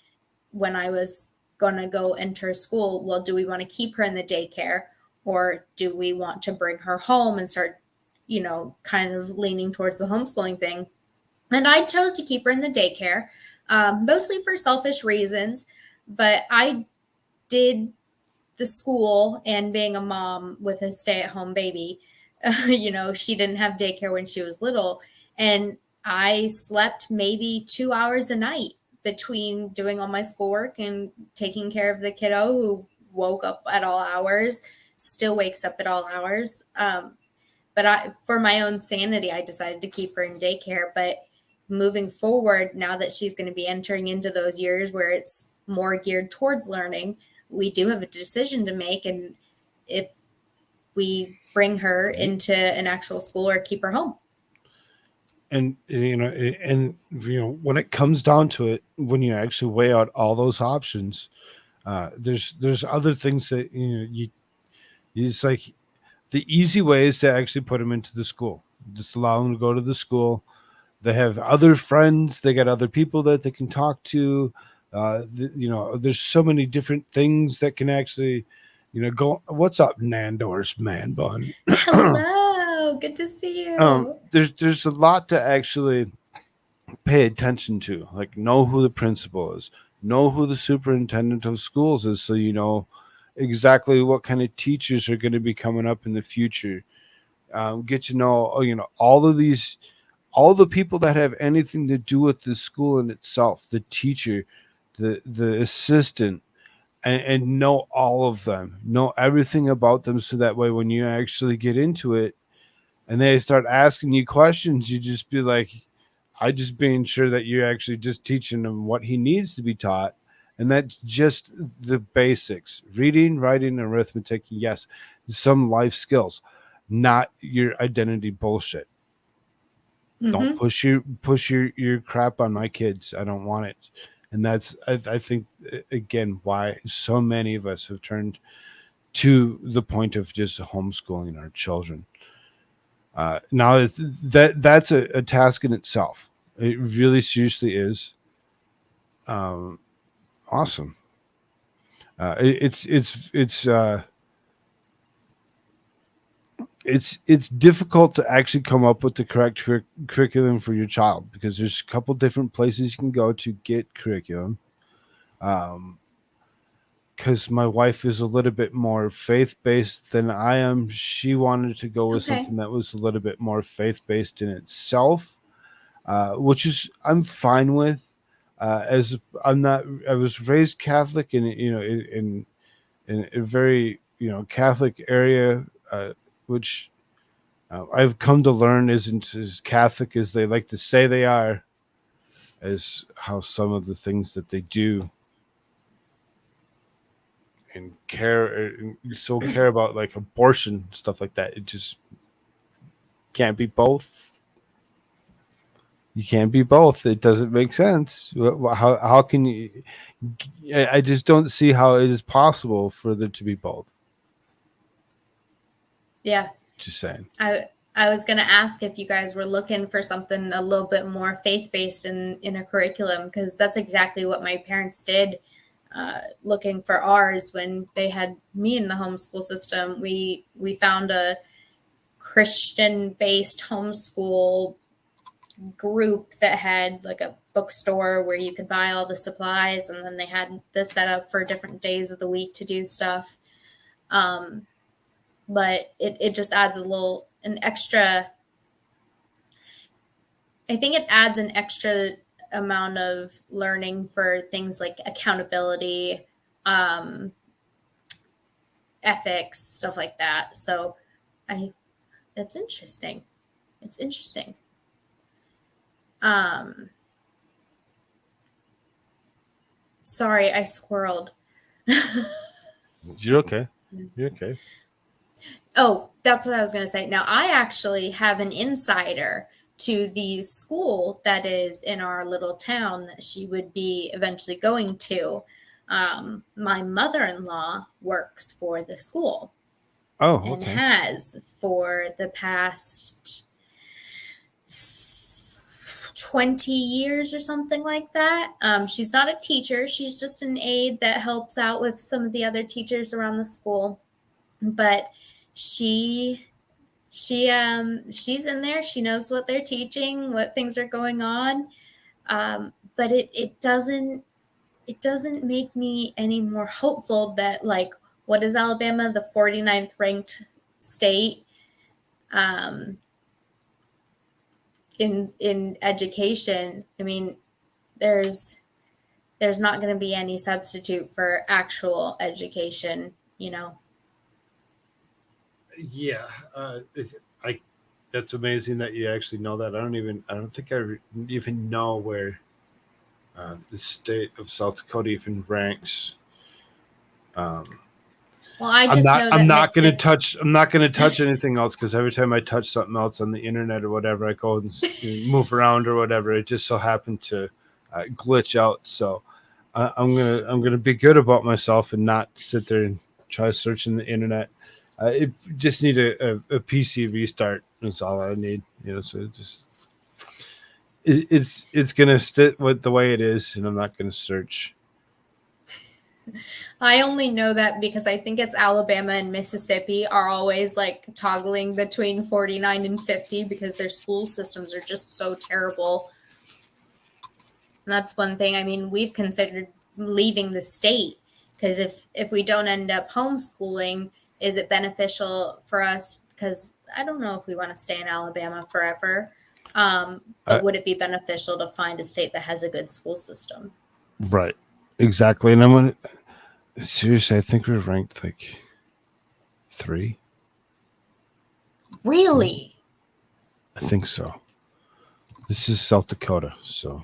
when I was going to go enter school. Well, do we want to keep her in the daycare or do we want to bring her home and start, kind of leaning towards the homeschooling thing? And I chose to keep her in the daycare, mostly for selfish reasons. But I did the school and being a mom with a stay at home baby. She didn't have daycare when she was little. And I slept maybe 2 hours a night between doing all my schoolwork and taking care of the kiddo who woke up at all hours, still wakes up at all hours. But for my own sanity, I decided to keep her in daycare. But moving forward, now that she's going to be entering into those years where it's more geared towards learning, we do have a decision to make. And if we bring her into an actual school or keep her home. And when it comes down to it, when you actually weigh out all those options, there's other things that it's like the easy way is to actually put them into the school. Just allow them to go to the school. They have other friends. They got other people that they can talk to. There's so many different things that can actually, go. What's up, Nandor's man bun? Hello, good to see you. There's a lot to actually pay attention to. Like know who the principal is, know who the superintendent of schools is, so you know exactly what kind of teachers are going to be coming up in the future. Get to know, all of these, all the people that have anything to do with the school in itself, the teacher, the assistant, and know all of them, know everything about them, so that way when you actually get into it and they start asking you questions, you just be like, I just being sure that you're actually just teaching him what he needs to be taught. And that's just the basics: reading, writing, arithmetic. Yes, some life skills, not your identity bullshit. Don't Mm-hmm. push your crap on my kids. I don't want it. And that's I think again why so many of us have turned to the point of just homeschooling our children. Now that's a task in itself. It really seriously is. Um, awesome. It's difficult to actually come up with the correct curriculum for your child because there's a couple different places you can go to get curriculum. Um, because my wife is a little bit more faith based than I am. She wanted to go with Okay. something that was a little bit more faith based in itself, which is I'm fine with. As I'm not, I was raised Catholic, and in a very Catholic area, which I've come to learn isn't as Catholic as they like to say they are, as how some of the things that they do and care about like abortion stuff like that. It just can't be both. You can't be both. It doesn't make sense. How can you? I just don't see how it is possible for there to be both. Yeah. Just saying. I was going to ask if you guys were looking for something a little bit more faith based in a curriculum, because that's exactly what my parents did. Looking for ours when they had me in the homeschool system, we found a Christian based homeschool group that had like a bookstore where you could buy all the supplies, and then they had this set up for different days of the week to do stuff. Um, but it just adds an extra. I think it adds an extra amount of learning for things like accountability, um, ethics, stuff like that. So I that's interesting. It's interesting. Um, sorry, I squirreled. You're okay. You're okay. Oh, that's what I was going to say. Now, I actually have an insider to the school that is in our little town that she would be eventually going to. My mother in law works for the school Oh, and okay. has for the past 20 years or something like that. She's not a teacher, she's just an aide that helps out with some of the other teachers around the school. But she she's in there, she knows what they're teaching, what things are going on. But it doesn't make me any more hopeful that, like, what is Alabama, the 49th ranked state um, in education. I mean, there's there's not going to be any substitute for actual education, you know. Yeah. I. That's amazing that you actually know that. I don't think even know where the state of South Dakota even ranks. Um, Well, I just know I'm that not gonna Mississippi. touch. I'm not gonna touch anything else because every time I touch something else on the internet or whatever, I go and move around or whatever. It just so happened to glitch out. So I'm gonna be good about myself and not sit there and try searching the internet. It just need a PC restart. That's all I need. So it's gonna sit with the way it is, and I'm not gonna search. I only know that because I think it's Alabama and Mississippi are always like toggling between 49 and 50 because their school systems are just so terrible. And that's one thing. I mean, we've considered leaving the state because if we don't end up homeschooling, is it beneficial for us? Because I don't know if we want to stay in Alabama forever. Uh, But would it be beneficial to find a state that has a good school system? right, exactly. And I'm gonna seriously. I think we're ranked like three. Some, Really? I think so. This is South Dakota, so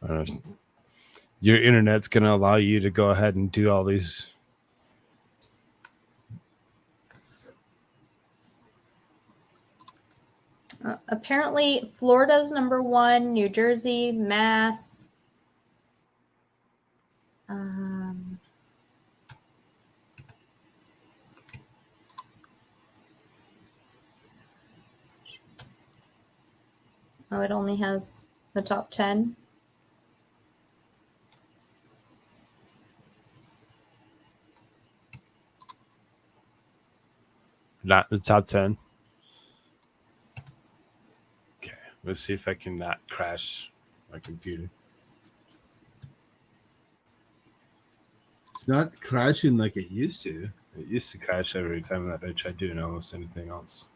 uh, your internet's going to allow you to go ahead and do all these. Apparently, Florida's number one, New Jersey, Mass. Um, oh, it only has the top 10. Not the top 10. Okay, let's see if I can not crash my computer. It's not crashing like it used to. It used to crash every time that I tried doing almost anything else.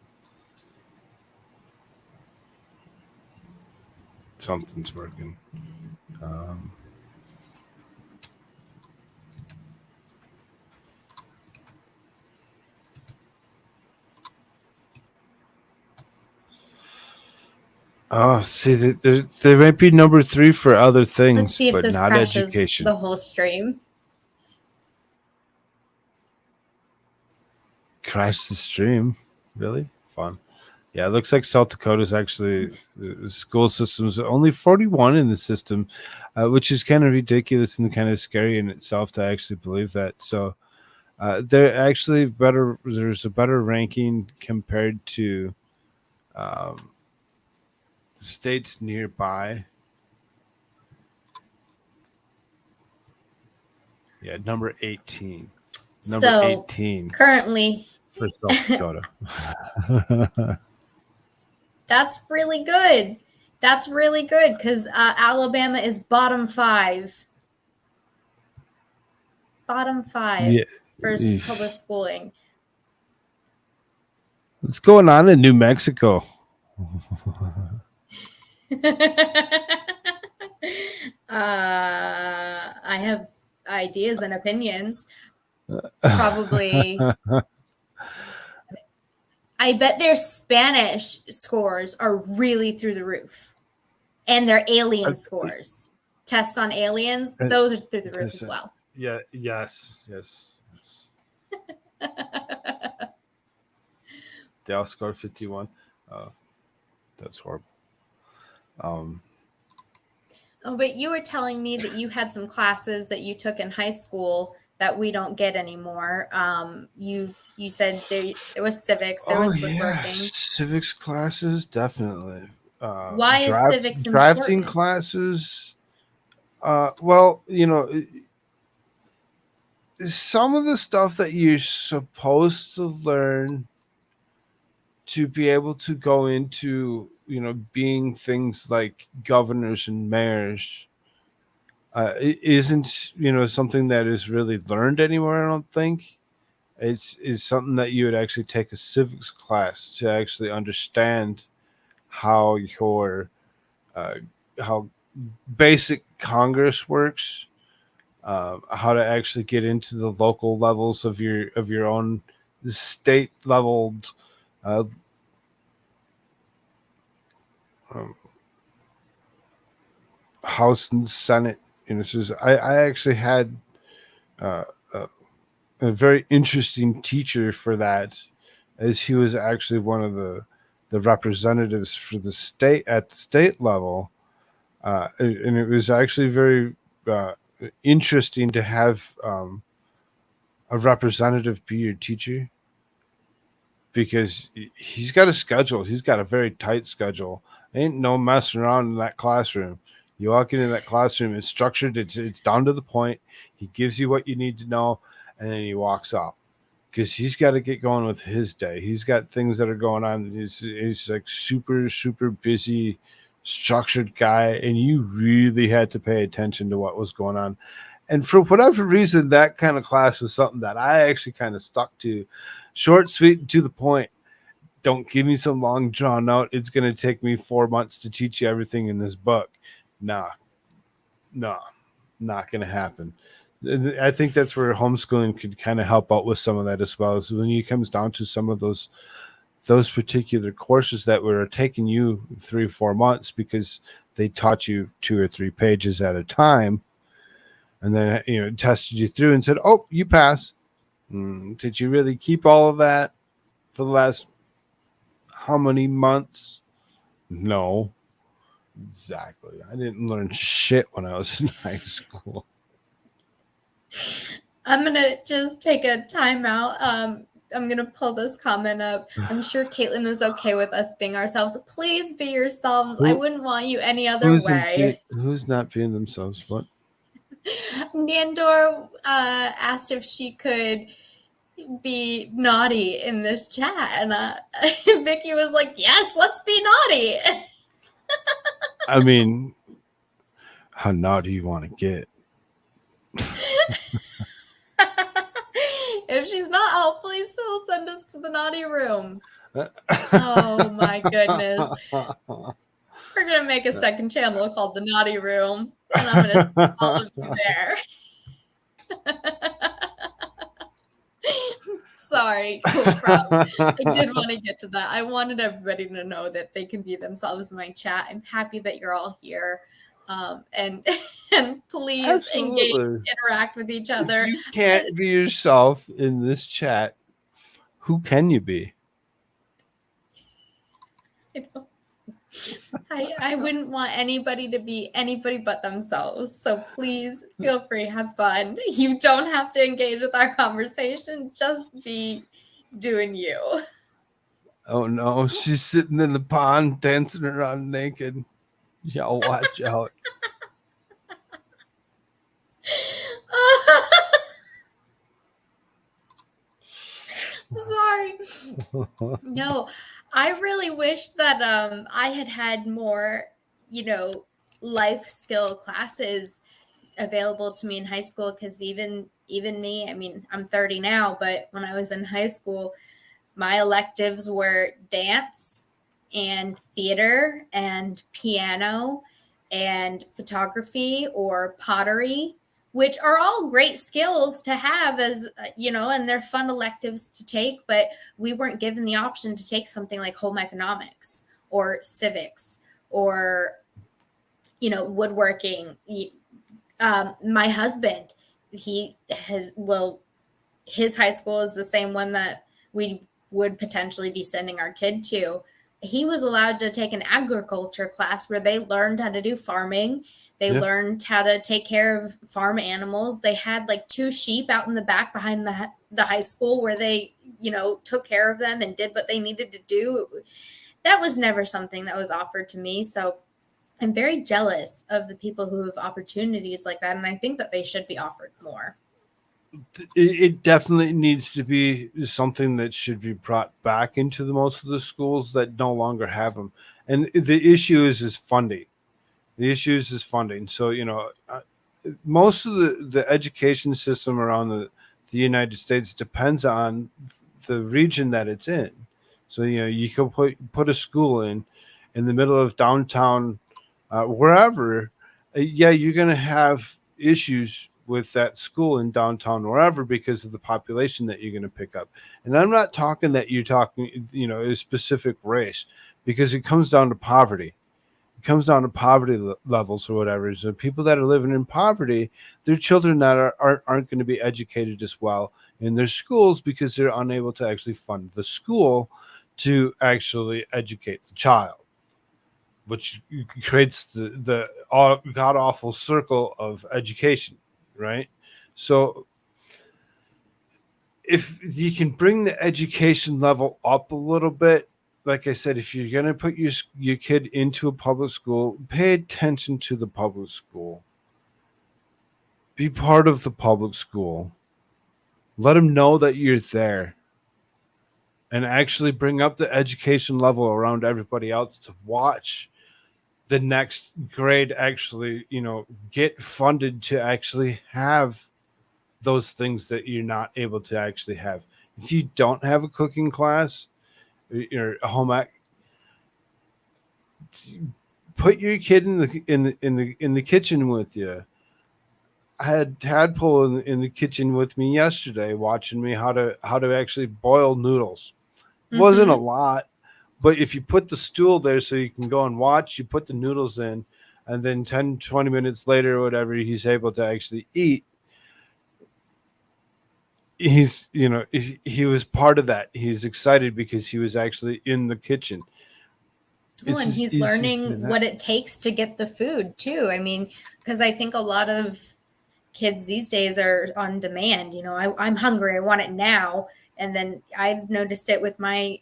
Something's working. Um, oh, see, they might be number 3 for other Let's things, see if but this not crashes education. the whole stream. Crash the stream? Really? Fun. Yeah, it looks like South Dakota is actually the school system's only 41 in the system, which is kind of ridiculous and kind of scary in itself to actually believe that. So they're actually better. There's a better ranking compared to the states nearby. Yeah, number 18. Number So 18 currently, for South Dakota. that's really good. That's really good because Alabama is bottom 5. Bottom 5 Yeah. for public schooling. What's going on in New Mexico? I have ideas and opinions. Probably. I bet their Spanish scores are really through the roof. And their alien scores. Tests on aliens, those are through the roof as well. Yeah, yes. They all scored 51. That's horrible. Oh, but you were telling me that you had some classes that you took in high school that we don't get anymore. You said there was civics, there was woodworking. Civics classes, definitely. Why is civics drafting important? classes? Well, some of the stuff that you're supposed to learn to be able to go into, being things like governors and mayors, it isn't, something that is really learned anymore. I don't think it's something that you would actually take a civics class to actually understand how your uh, how basic Congress works, how to actually get into the local levels of your own state leveled uh, um, House and Senate. I actually had uh, a, a very interesting teacher for that, as he was actually one of the representatives for the state at the state level, and it was actually very uh, interesting to have a representative be your teacher, because he's got a schedule. He's got a very tight schedule. Ain't no messing around in that classroom. You walk into that classroom, it's structured, it's down to the point. He gives you what you need to know, and then he walks off, because he's got to get going with his day. He's got things that are going on. He's like super busy, structured guy, and you really had to pay attention to what was going on. And for whatever reason, that kind of class was something that I actually kind of stuck to. Short, sweet, and to the point. Don't give me some long drawn out. It's going to take me 4 months to teach you everything in this book. Nah, nah, not going to happen. I think that's where homeschooling could kind of help out with some of that as well. Is when it comes down to some of those particular courses that were taking you 3 or 4 months because they taught you 2 or 3 pages at a time, and then tested you through and said, "Oh, you pass." Did you really keep all of that for the last how many months? No, exactly. I didn't learn shit when I was in high school. I'm gonna just take a timeout. I'm gonna pull this comment up. I'm sure Caitlin is okay with us being ourselves. Please be yourselves. I Who wouldn't want you any other way. who's not being themselves? What? Nandor asked if she could be naughty in this chat, and Vicky was like, "Yes, let's be naughty." I mean, how naughty you want to get? If she's not, oh, please still send us to the naughty room. Oh my goodness. We're going to make a second channel called The Naughty Room, and I'm going to see all of you there. Sorry, cool crowd. I did want to get to that. I wanted everybody to know that they can be themselves in my chat. I'm happy that you're all here. And and please engage, Absolutely. interact with each If other. you can't be yourself in this chat, who can you be? I wouldn't want anybody to be anybody but themselves. So please feel free, have fun. You don't have to engage with our conversation. Just be doing you. Oh no, she's sitting in the pond dancing around naked. Y'all watch out. Sorry. No, I really wish that I had had more, you know, life skill classes available to me in high school, because even me, I mean, I'm 30 now, but when I was in high school, my electives were dance and theater and piano and photography or pottery, which are all great skills to have, as you know, and they're fun electives to take, but we weren't given the option to take something like home economics or civics or, you know, woodworking. My husband, he has, well, his high school is the same one that we would potentially be sending our kid to. He was allowed to take an agriculture class where they learned how to do farming. They Yeah. learned how to take care of farm animals. They had like 2 sheep out in the back behind the high school where they, you know, took care of them and did what they needed to do. That was never something that was offered to me. So I'm very jealous of the people who have opportunities like that, and I think that they should be offered more. It definitely needs to be something that should be brought back into the most of the schools that no longer have them. And the issue is funding. The issue is funding. So most of the education system around the United States depends on the region that it's in. So you can put a school in the middle of downtown, wherever. Yeah, you're going to have issues with that school in downtown wherever because of the population that you're going to pick up. And I'm not talking that you're talking a specific race, because it comes down to poverty. It comes down to poverty levels or whatever. So people that are living in poverty, their children that aren't going to be educated as well in their schools because they're unable to actually fund the school to actually educate the child, which creates the god awful circle of education, right? So if you can bring the education level up a little bit, like I said, if you're going to put your kid into a public school, pay attention to the public school. Be part of the public school. Let them know that you're there, and actually bring up the education level around everybody else to watch the next grade actually, get funded to actually have those things that you're not able to actually have. If you don't have a cooking class or a home ec, put your kid in the kitchen with you. I had Tadpole in the kitchen with me yesterday, watching me how to actually boil noodles. It wasn't a Mm-hmm. lot, but if you put the stool there so you can go and watch, you put the noodles in, and then 10-20 minutes later or whatever, he's able to actually eat. He was part of that. He's excited because he was actually in the kitchen. Well, It's and just he's it's just been learning that. what it takes to get the food too. I mean, because I think a lot of kids these days are on demand. You know, I'm hungry, I want it now. And then I've noticed it with my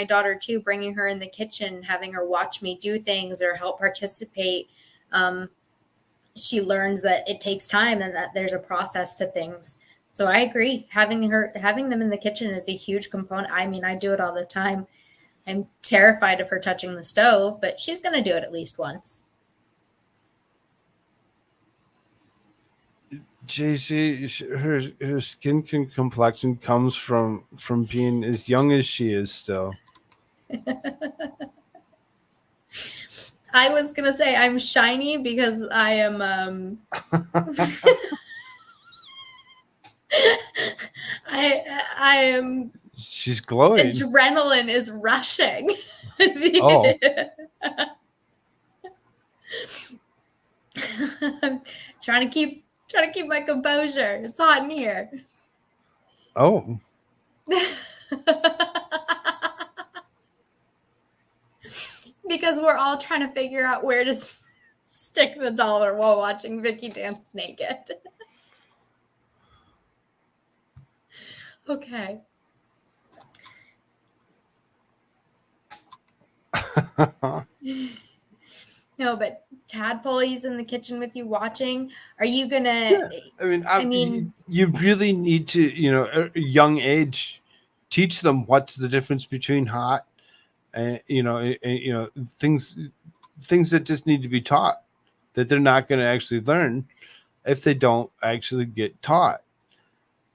daughter too, bringing her in the kitchen, having her watch me do things or help participate. Um, she learns that it takes time and that there's a process to things. So I agree. Having them in the kitchen is a huge component. I mean, I do it all the time. I'm terrified of her touching the stove, but she's going to do it at least once. JC, her skin complexion comes from being as young as she is still. I was going to say I'm shiny because I am I am She's glowing. adrenaline is rushing. Oh, I'm trying to keep my composure. It's hot in here. oh. Because we're all trying to figure out where to stick the dollar while watching Vicky dance naked. Okay. No, but Tadpole, he's in the kitchen with you watching. Are you gonna? Yeah, I mean, I mean, you really need to, at a young age, teach them what's the difference between hot and things that just need to be taught that they're not going to actually learn if they don't actually get taught.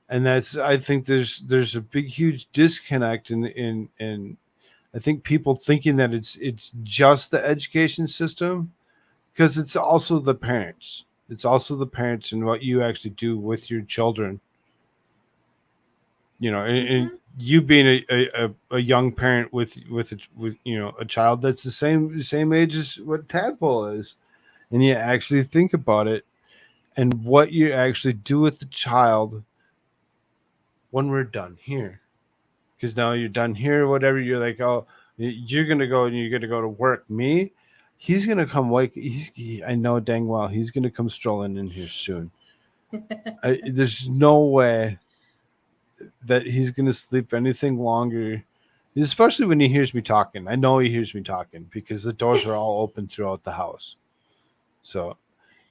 And that's I think there's a big huge disconnect in I think people thinking that it's just the education system because it's also the parents. It's also the parents and what you actually do with your children. And mhm. you being a young parent with a child that's the same age as what Tadpole is, and you actually think about it and what you actually do with the child when we're done here. Because now you're done here, whatever. You're like, oh, you're gonna go and you're gonna go to work. Me, he's gonna come wake. I know dang well he's gonna come strolling in here soon. There's no way that he's gonna sleep anything longer, especially when he hears me talking. I know he hears me talking because the doors are all open throughout the house. So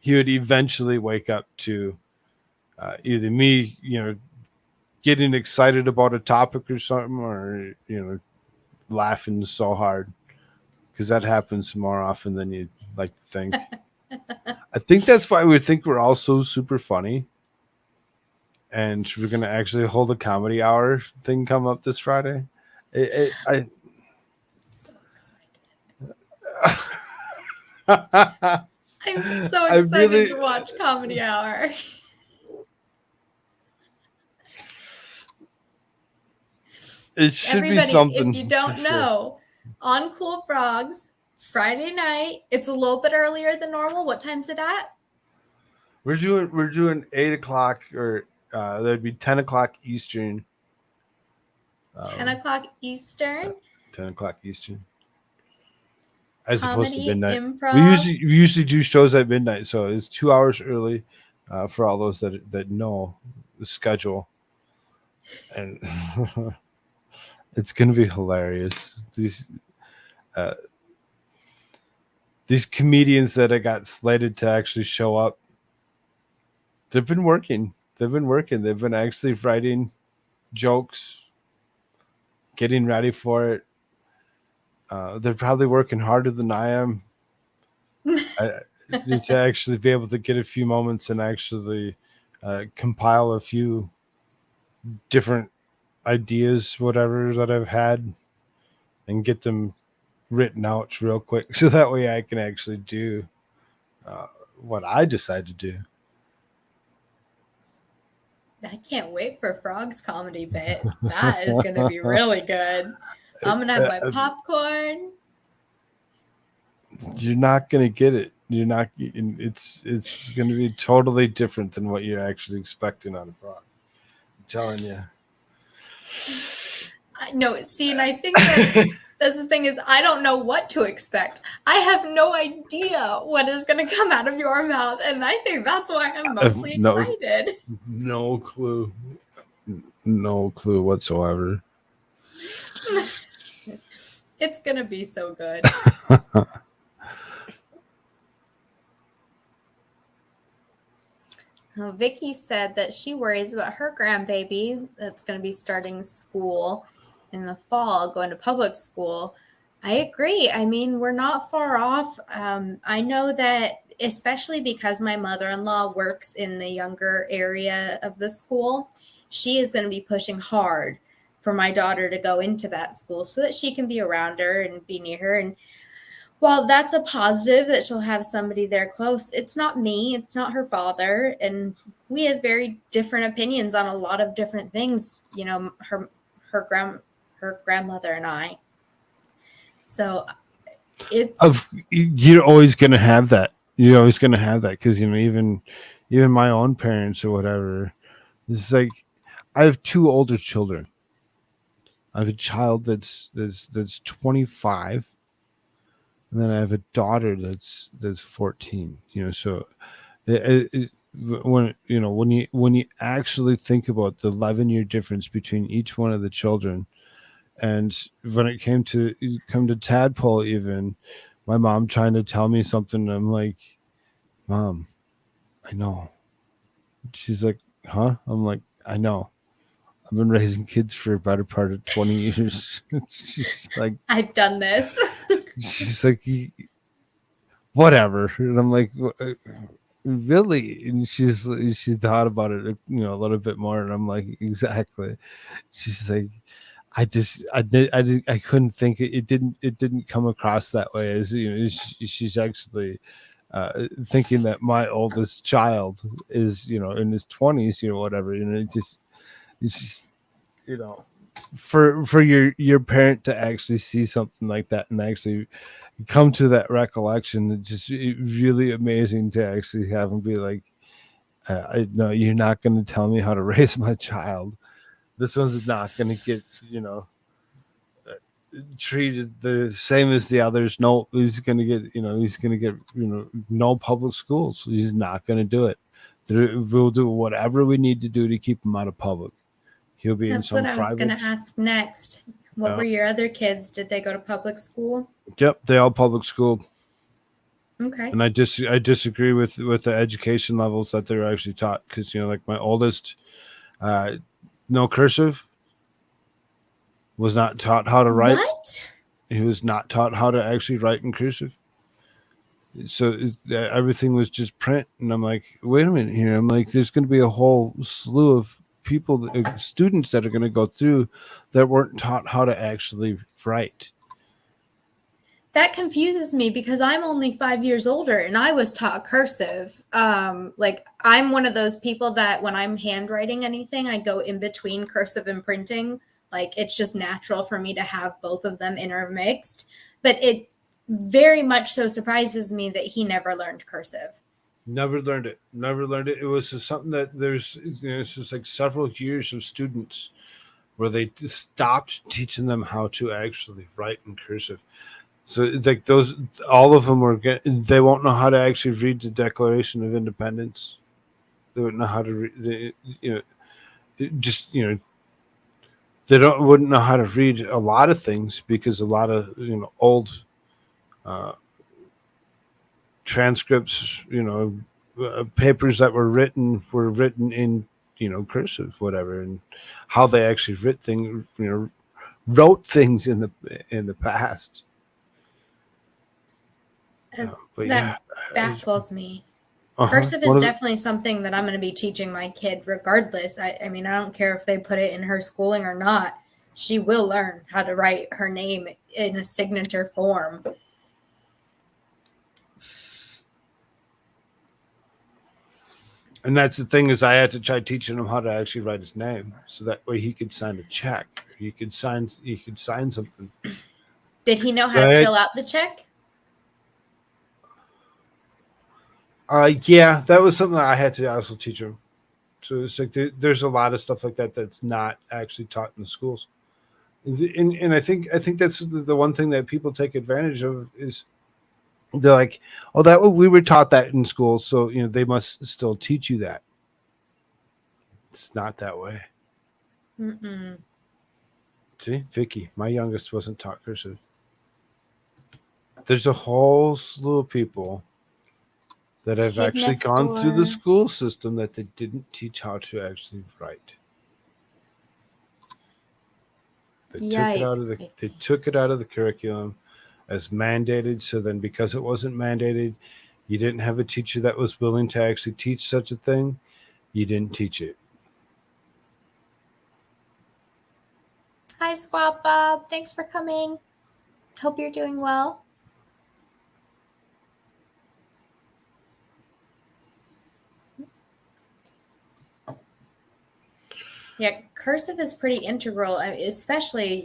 he would eventually wake up to either me, getting excited about a topic or something, or laughing so hard because that happens more often than you'd like to think. I think that's why we think we're all so super funny. And we're going to actually hold a comedy hour thing come up this Friday. I So excited. I'm so I excited really, to watch Comedy Hour. it should be Everybody, if you something for don't sure. know, on Cool Frogs, Friday night, it's a little bit earlier than normal. What time's it at? We're doing 8 o'clock or that'd be 10 o'clock Eastern. 10 Um, o'clock Eastern. 10 o'clock Eastern, as opposed to Comedy, midnight. We improv. usually we usually do shows at midnight, so it's 2 hours early for all those that know the schedule, and it's gonna be hilarious. Uh, these comedians that I got slated to actually show up, they've been working. They've been working. They've been actually writing jokes, getting ready for it. They're probably working harder than I am. I need to actually be able to get a few moments and actually compile a few different ideas, whatever that I've had, and get them written out real quick, so that way I can actually do uh, what I decide to do. I can't wait for Frog's comedy bit. That is going to be really good. I'm going to have my popcorn. You're not gonna get it. You're not. It's gonna be totally different than what you're actually expecting on a frog. I'm telling you. No, see, and I think that That's the thing is, I don't know what to expect. I have no idea what is going to come out of your mouth, and I think that's why I'm mostly No, excited. no clue, no clue whatsoever. It's going to be so good. Vicky said that she worries about her grandbaby that's going to be starting school in the fall, going to public school. I agree. I mean, we're not far off. I know that, especially because my mother in law works in the younger area of the school, she is going to be pushing hard for my daughter to go into that school so that she can be around her and be near her. And while that's a positive that she'll have somebody there close, it's not me, it's not her father, and we have very different opinions on a lot of different things, her grand her grandmother and I. So it's You're always gonna have that. You're always gonna have that because even my own parents or whatever. It's like I have two older children. I have a child that's 25, and then I have a daughter that's 14. So when you actually think about the 11-year difference between each one of the children, and when it come to tadpole, even my mom trying to tell me something, I'm like, Mom, I know. She's like, huh? I'm like, I know. I've been raising kids for a better part of 20 years. she's like I've done this. she's like whatever, and I'm like, really? And she thought about it, a little bit more, and I'm like, exactly. She's like, I couldn't think it didn't come across that way, as she's actually thinking that my oldest child is in his 20s, whatever. It's just you know for your parent to actually see something like that and actually come to that recollection, really amazing to actually have him be like, no, you're not going to tell me how to raise my child. This one's not going to get treated the same as the others. No, he's going to get no public schools. He's not going to do it. We'll do whatever we need to do to keep him out of public. He'll be in That's what some I was going to private. ask next. What were your other kids? Did they go to public school? Yep, they all public school. Okay. And I disagree with the education levels that they're actually taught, because like my oldest, uh, no cursive, was not taught how to write. What? He was not taught how to actually write in cursive. So everything was just print, and I'm like, wait a minute here. I'm like, there's going to be a whole slew of people, students that are going to go through that weren't taught how to actually write. That confuses me because I'm only 5 years older and I was taught cursive. Like I'm one of those people that when I'm handwriting anything, I go in between cursive and printing. Like it's just natural for me to have both of them intermixed. But it very much so surprises me that he never learned cursive. Never learned it. Never learned it. It was just something that it's just like several years of students where they just stopped teaching them how to actually write in cursive. So like those, all of them they won't know how to actually read the Declaration of Independence. They wouldn't know how to read. Just they wouldn't know how to read a lot of things, because a lot of old uh, transcripts, papers that were written in cursive, whatever, and how they actually wrote things in the past. But yeah, That baffles me. uh-huh. Cursive is One of the definitely something that I'm going to be teaching my kid regardless. I mean, I don't care if they put it in her schooling or not. She will learn how to write her name in a signature form. And that's the thing, is I had to try teaching him how to actually write his name, so that way he could sign a check. He could sign something. Did he know how So to I had, fill out the check? yeah, that was something that I had to also teach him. So it's like there's a lot of stuff like that that's not actually taught in the schools. And I think that's the one thing that people take advantage of is they're like, oh, that we were taught that in school, so they must still teach you that. It's not that way. Mm-mm. See, Vicky, my youngest wasn't taught cursive. There's a whole slew of people that have Kid actually next gone through the door. school system that they didn't teach how to actually write. They took it out of Yikes, they Vicky. took it out of the curriculum as mandated. So then, because it wasn't mandated, you didn't have a teacher that was willing to actually teach such a thing. You didn't teach it. Hi, Squab Bob. Thanks for coming. Hope you're doing well. Yeah, cursive is pretty integral, especially,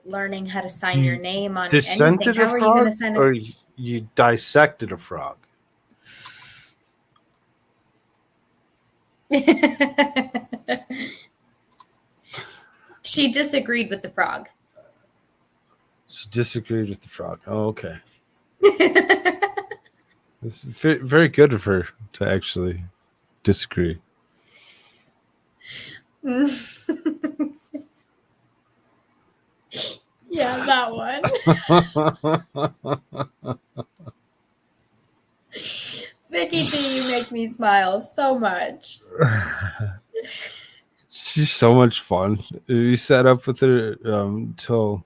learning how to sign your You name on anything. dissented a How are you going to frog, sign a or you dissected a frog. She disagreed with the frog. She disagreed with the frog. Oh, okay. It's very good of her to actually disagree. Yeah, that one. Vicky D, you make me smile so much. She's so much fun. We sat up with her till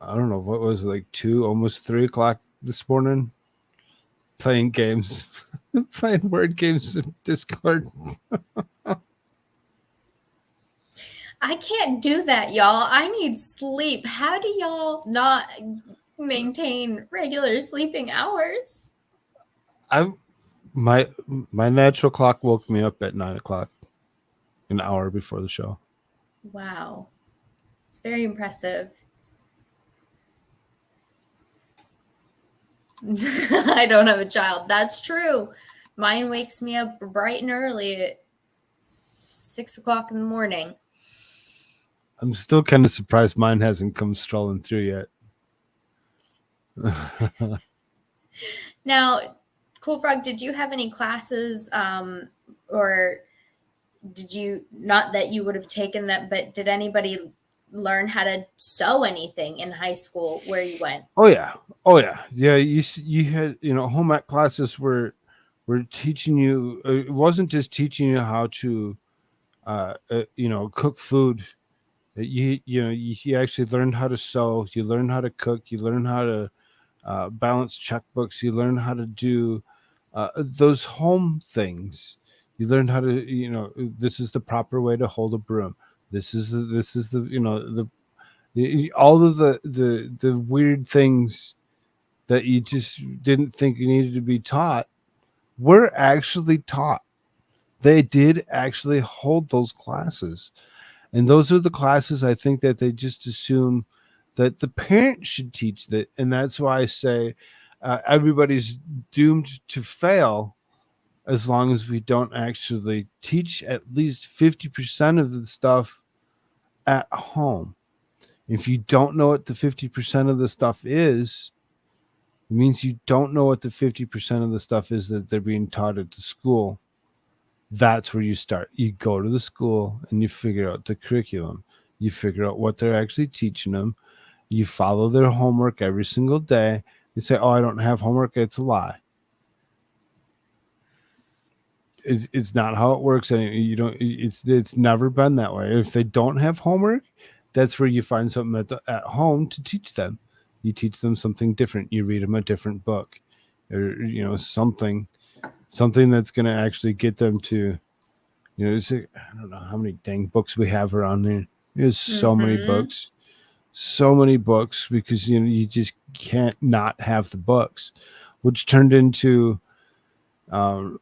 I don't know what was it, like 2, almost 3 o'clock this morning, playing games, playing word games in Discord. I can't do that, y'all. I need sleep. How do y'all not maintain regular sleeping hours? I my my natural clock woke me up at 9 o'clock, an hour before the show. Wow. It's very impressive. I don't have a child. That's true. Mine wakes me up bright and early at 6 o'clock in the morning. I'm still kind of surprised mine hasn't come strolling through yet. Now, Cool Frog, did you have any classes or did you, not that you would have taken that, but did anybody learn how to sew anything in high school where you went? Oh yeah, oh yeah, yeah. You had home ec classes were teaching you. It wasn't just teaching you how to cook food. You actually learned how to sew. You learned how to cook. You learned how to balance checkbooks. You learn how to do those home things. You learn how to, this is the proper way to hold a broom. This is the all of the weird things that you just didn't think you needed to be taught were actually taught. They did actually hold those classes, and those are the classes I think that they just assume that the parents should teach that, and that's why I say everybody's doomed to fail as long as we don't actually teach at least 50% of the stuff at home. If you don't know what the 50% of the stuff is, it means you don't know what the 50% of the stuff is that they're being taught at the school. That's where you start. You go to the school and you figure out the curriculum. You figure out what they're actually teaching them. You follow their homework every single day. You say, "Oh, I don't have homework." It's a lie. It's not how it works. And you don't. It's never been that way. If they don't have homework, that's where you find something at home to teach them. You teach them something different. You read them a different book, or something that's going to actually get them to I don't know how many dang books we have around there. There's Mm-hmm. so many books because you just can't not have the books, which turned into um,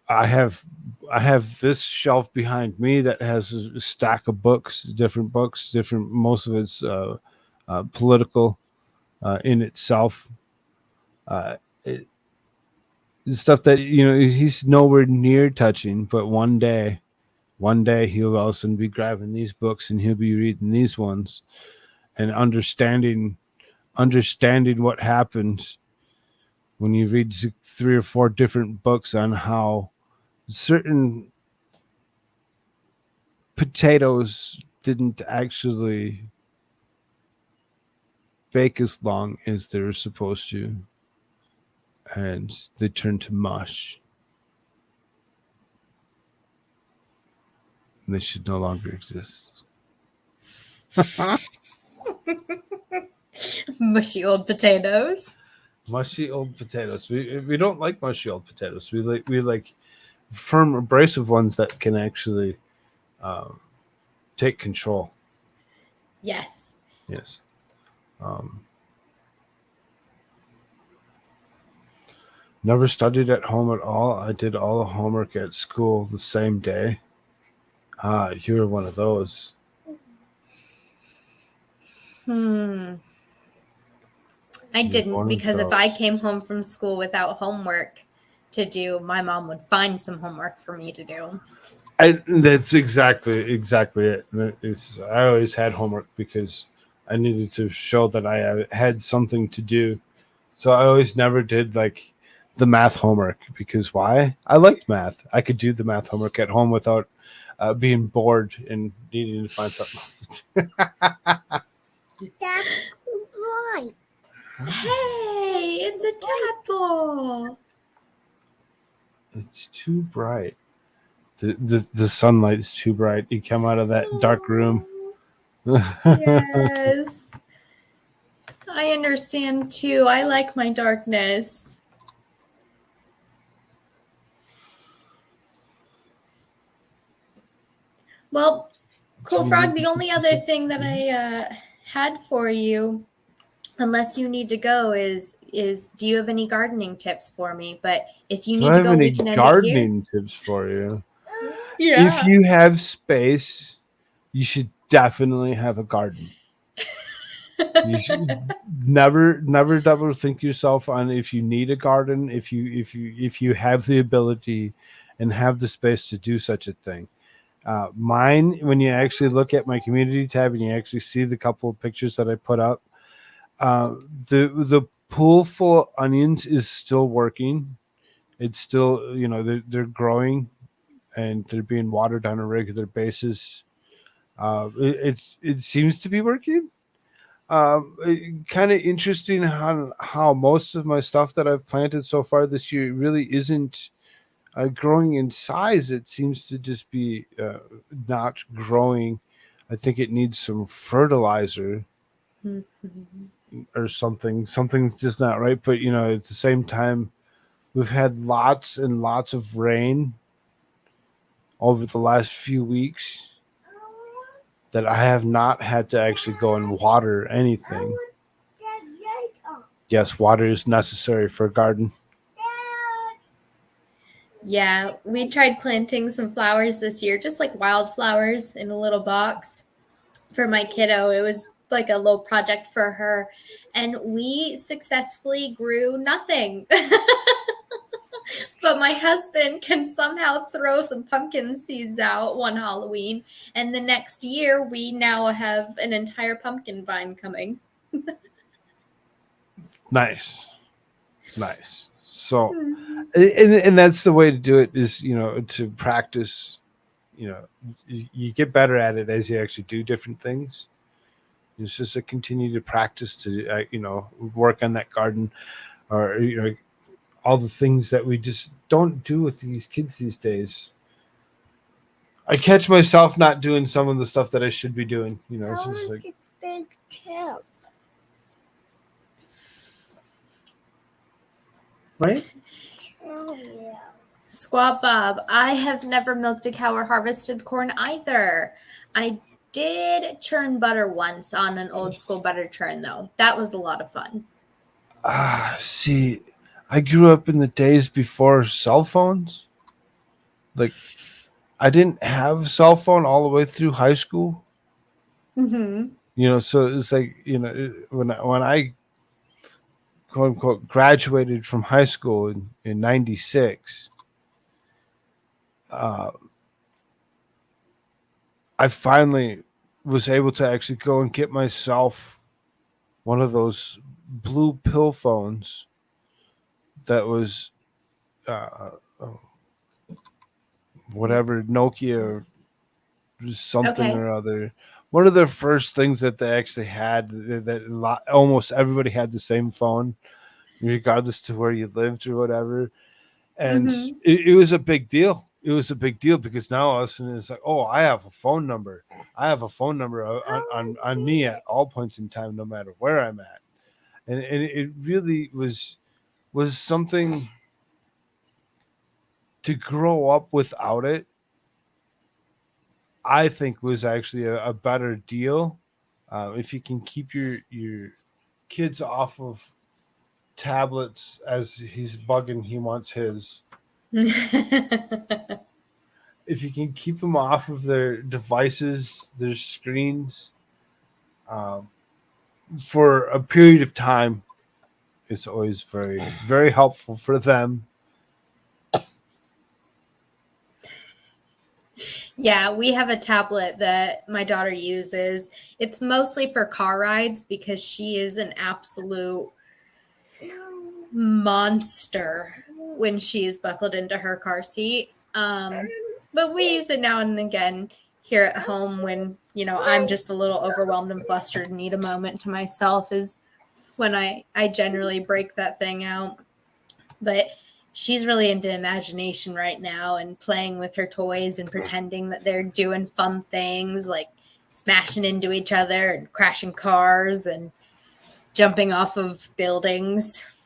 I have this shelf behind me that has a stack of books, different. Most of it's political in itself. Uh, it, stuff that he's nowhere near touching, but one day One day he'll also be grabbing these books and he'll be reading these ones and understanding what happens when you read three or four different books on how certain potatoes didn't actually bake as long as they were supposed to, and they turned to mush, and they should no longer exist. Mushy old potatoes. Mushy old potatoes. We don't like mushy old potatoes. We like firm, abrasive ones that can actually take control. Yes. Yes. Um, Never studied at home at all. I did all the homework at school the same day. Ah, you were one of those. Hmm. I You're didn't, one of because if I those. came home from school without homework to do, my mom would find some homework for me to do. That's exactly it. I always had homework because I needed to show that I had something to do. So I always never did like the math homework because why? I liked math. I could do the math homework at home without being bored and needing to find something else to do. That's right. Hey, it's a tadpole. It's too bright. The sunlight's too bright. You come out of that dark room. Yes. I understand too. I like my darkness. Well, Do Cool you need Frog, to the keep only this other up? thing that I had for you, unless you need to go, is do you have any gardening tips for me? But if you Do need I to have go, we any can end it here. gardening tips for you? If Yeah. you have space, you should definitely have a garden. You should never double think yourself on if you need a garden, if you have the ability and have the space to do such a thing. Mine, when you actually look at my community tab and you actually see the couple of pictures that I put up, uh, the pool full of onions is still working. It's still, they're growing and they're being watered on a regular basis. It seems to be working. Kind of interesting how most of my stuff that I've planted so far this year really isn't growing in size. It seems to just be not growing. I think it needs some fertilizer or something. Something's just not right. But at the same time, we've had lots and lots of rain over the last few weeks that I have not had to actually go and water anything. Yes, water is necessary for a garden. Yeah, we tried planting some flowers this year, just like wildflowers in a little box for my kiddo. It was like a little project for her, and we successfully grew nothing. But my husband can somehow throw some pumpkin seeds out one Halloween, and the next year we now have an entire pumpkin vine coming. Nice, nice. So, and that's the way to do it is to practice. You get better at it as you actually do different things. It's just to continue to practice to work on that garden or all the things that we just don't do with these kids these days. I catch myself not doing some of the stuff that I should be doing. It's just like Big tip. right. Oh, yeah. Squaw Bob, I have never milked a cow or harvested corn either. I did churn butter once on an old school butter churn, though. That was a lot of fun. See, I grew up in the days before cell phones. Like I didn't have cell phone all the way through high school. Mm-hmm. So it's like when I quote unquote graduated from high school in '96. I finally was able to actually go and get myself one of those blue pill phones that was uh, whatever Nokia something Okay. or other. One of the first things that they actually had almost everybody had the same phone, regardless to where you lived or whatever. And Mm-hmm. it was a big deal. It was a big deal because now all of a sudden it's like, oh, I have a phone number. I have a phone number on me at all points in time, no matter where I'm at. And it really was something to grow up without it. I think was actually a better deal if you can keep your kids off of tablets as he's bugging he wants his. If you can keep them off of their devices, their screens, um, for a period of time, it's always very helpful for them. Yeah, we have a tablet that my daughter uses. It's mostly for car rides because she is an absolute monster when she is buckled into her car seat. But we use it now and again here at home when, I'm just a little overwhelmed and flustered and need a moment to myself is when I generally break that thing out. But she's really into imagination right now and playing with her toys and pretending that they're doing fun things like smashing into each other and crashing cars and jumping off of buildings.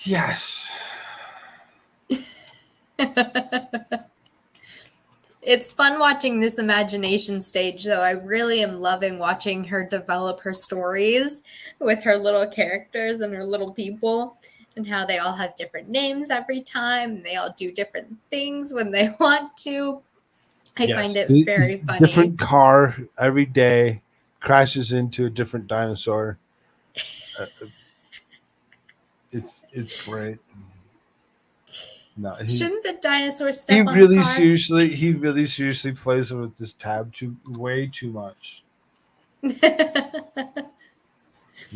Yes. It's fun watching this imagination stage, though. I really am loving watching her develop her stories with her little characters and her little people, and how they all have different names every time, and they all do different things when they want to. I find Yes. it The very funny. different car every day crashes into a different dinosaur. Uh, it's great. No, Shouldn't the dinosaur step on a car? he really seriously plays with this tab way too much.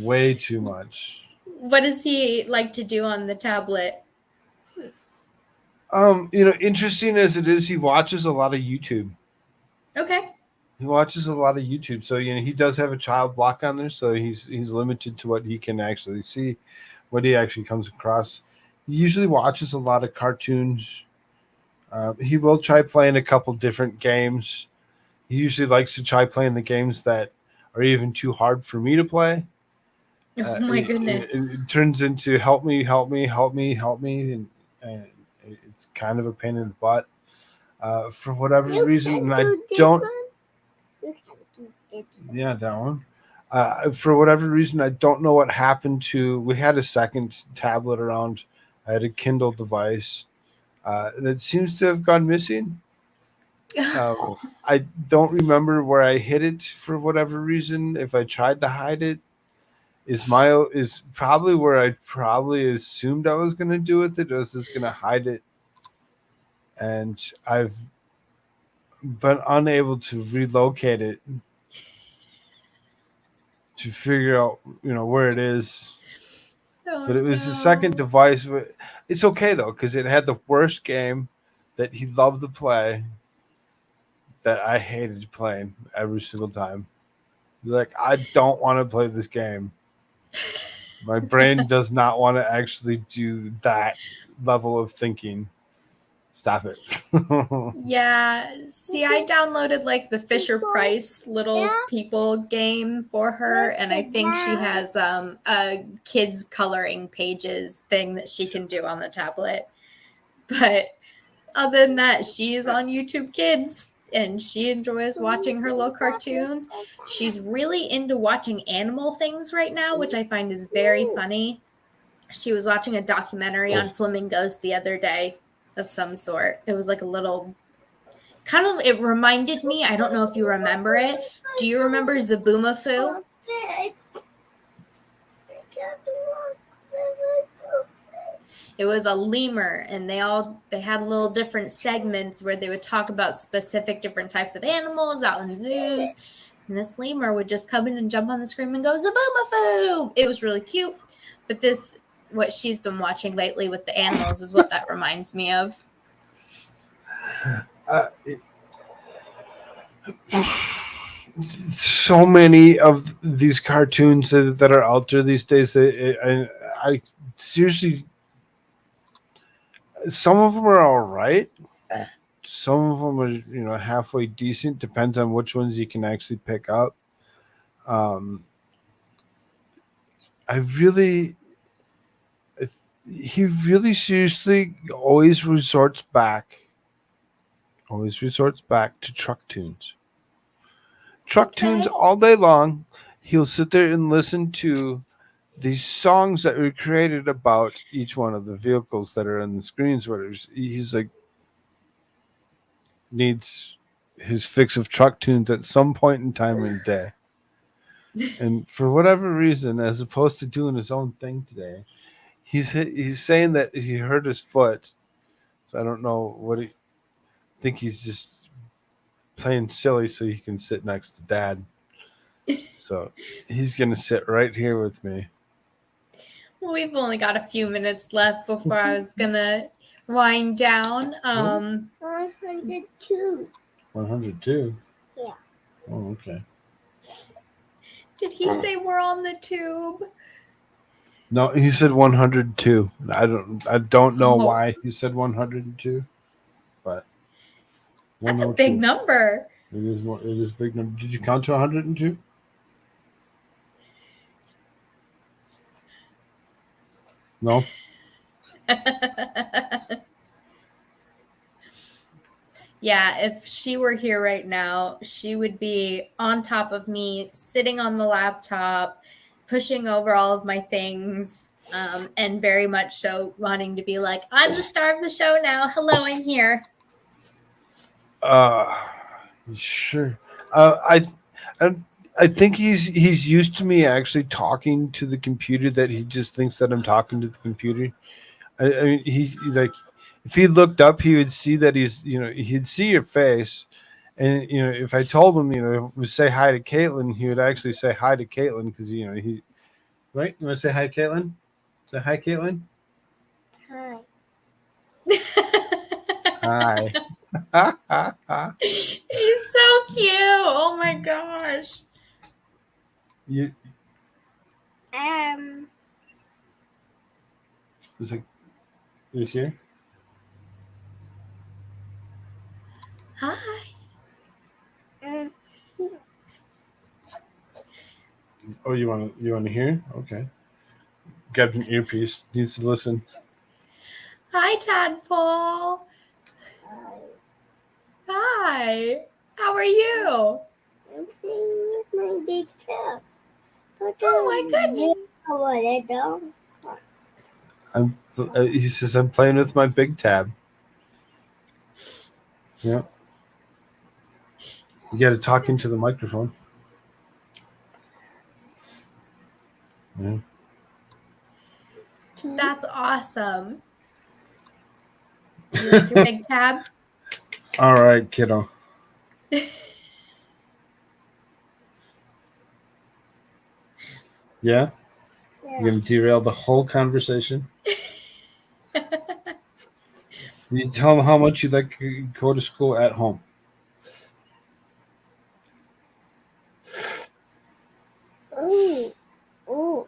Way too much. What does he like to do on the tablet? Interesting as it is, he watches a lot of YouTube. Okay. He watches a lot of YouTube, so he does have a child block on there, so he's limited to what he can actually see, what he actually comes across. He usually watches a lot of cartoons. He will try playing a couple different games. He usually likes to try playing the games that are even too hard for me to play. Oh my goodness. It turns into help me, help me, help me, help me, and it's kind of a pain in the butt for whatever reason. And I don't. Yeah, that one. For whatever reason, I don't know what happened to. We had a second tablet around. I had a Kindle device that seems to have gone missing. Uh, I don't remember where I hid it for whatever reason. If I tried to hide it, is probably where I probably assumed I was going to do with it. I was just going to hide it, and I've been unable to relocate it to figure out where it is. Oh But it was the second no. device. It's okay though because it had the worst game that he loved to play that I hated playing every single time. Like I don't want to play this game. My brain does not want to actually do that level of thinking. Stop it. Yeah, see, I downloaded like the Fisher Price little people game for her, and I think she has a kids coloring pages thing that she can do on the tablet. But other than that, she is on YouTube Kids and she enjoys watching her little cartoons. She's really into watching animal things right now, which I find is very funny. She was watching a documentary on flamingos the other day of some sort. It was like a little kind of, it reminded me, I don't know if you remember it. Do you remember Zaboomafoo? It was a lemur, and they had little different segments where they would talk about specific different types of animals out in zoos. And this lemur would just come in and jump on the screen and go "Zaboomafoo!" It was really cute. But this, what she's been watching lately with the animals, is what that reminds me of. So many of these cartoons that are out there these days, I seriously, some of them are all right. Some of them are halfway decent. Depends on which ones you can actually pick up. Um, I really, he really seriously always resorts back to truck tunes. Truck tunes Okay. all day long. He'll sit there and listen to these songs that were created about each one of the vehicles that are on the screens. Where he's like needs his fix of truck tunes at some point in time in the day. And for whatever reason, as opposed to doing his own thing today, he's saying that he hurt his foot. So I don't know what he think he's just playing silly so he can sit next to Dad. So he's gonna sit right here with me. Well, we've only got a few minutes left before I was gonna wind down. 102. 102. Yeah. Oh, okay. Did he say we're on the tube? No, he said 102. I don't know Oh. why he said 102, but That's a big 102. number. It is a big number. Did you count to 102? No. Yeah, if she were here right now, she would be on top of me, sitting on the laptop, pushing over all of my things, and very much so wanting to be like, I'm the star of the show now. Hello, I'm here. Sure. I I think he's used to me actually talking to the computer. That he just thinks that I'm talking to the computer. I mean, he's like, if he looked up, he would see that he'd see your face, and if I told him, say hi to Caitlin, he would actually say hi to Caitlin because he right. You want to say hi, Caitlin? Say hi, Caitlin. Hi. Hi. He's so cute. Oh my gosh. You Um. is like is here? Hi. um Oh, you want to hear? Okay. Grab an earpiece. Needs to listen. Hi, Tadpole. Hi. How are you? I'm playing with my big tub. Oh my goodness. What I don't. He says I'm playing with my big tab. Yeah. You got to talk into the microphone. Yeah. That's awesome. You like your big tab? All right, kiddo. Yeah. You're gonna derail the whole conversation. You tell them how much you like to go to school at home. Oh. Oh.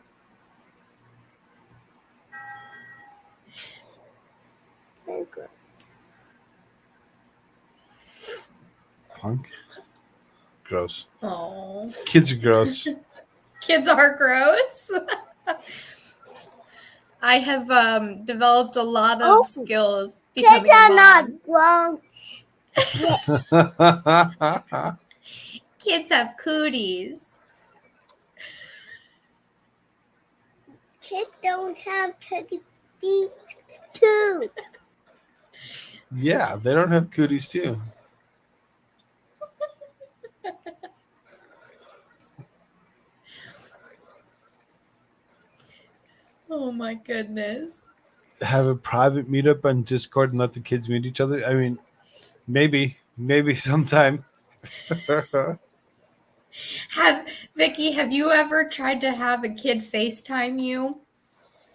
Very good. Punk. Gross. Oh, Kids are gross. kids are gross. I have developed a lot of Oh, skills Kids becoming a are not mom. grown. Kids have cooties. Kids don't have cookies too. Yeah, they don't have cooties too. Oh my goodness. have a private meetup on Discord and let the kids meet each other? I mean, maybe sometime. Vicky, have you ever tried to have a kid FaceTime you?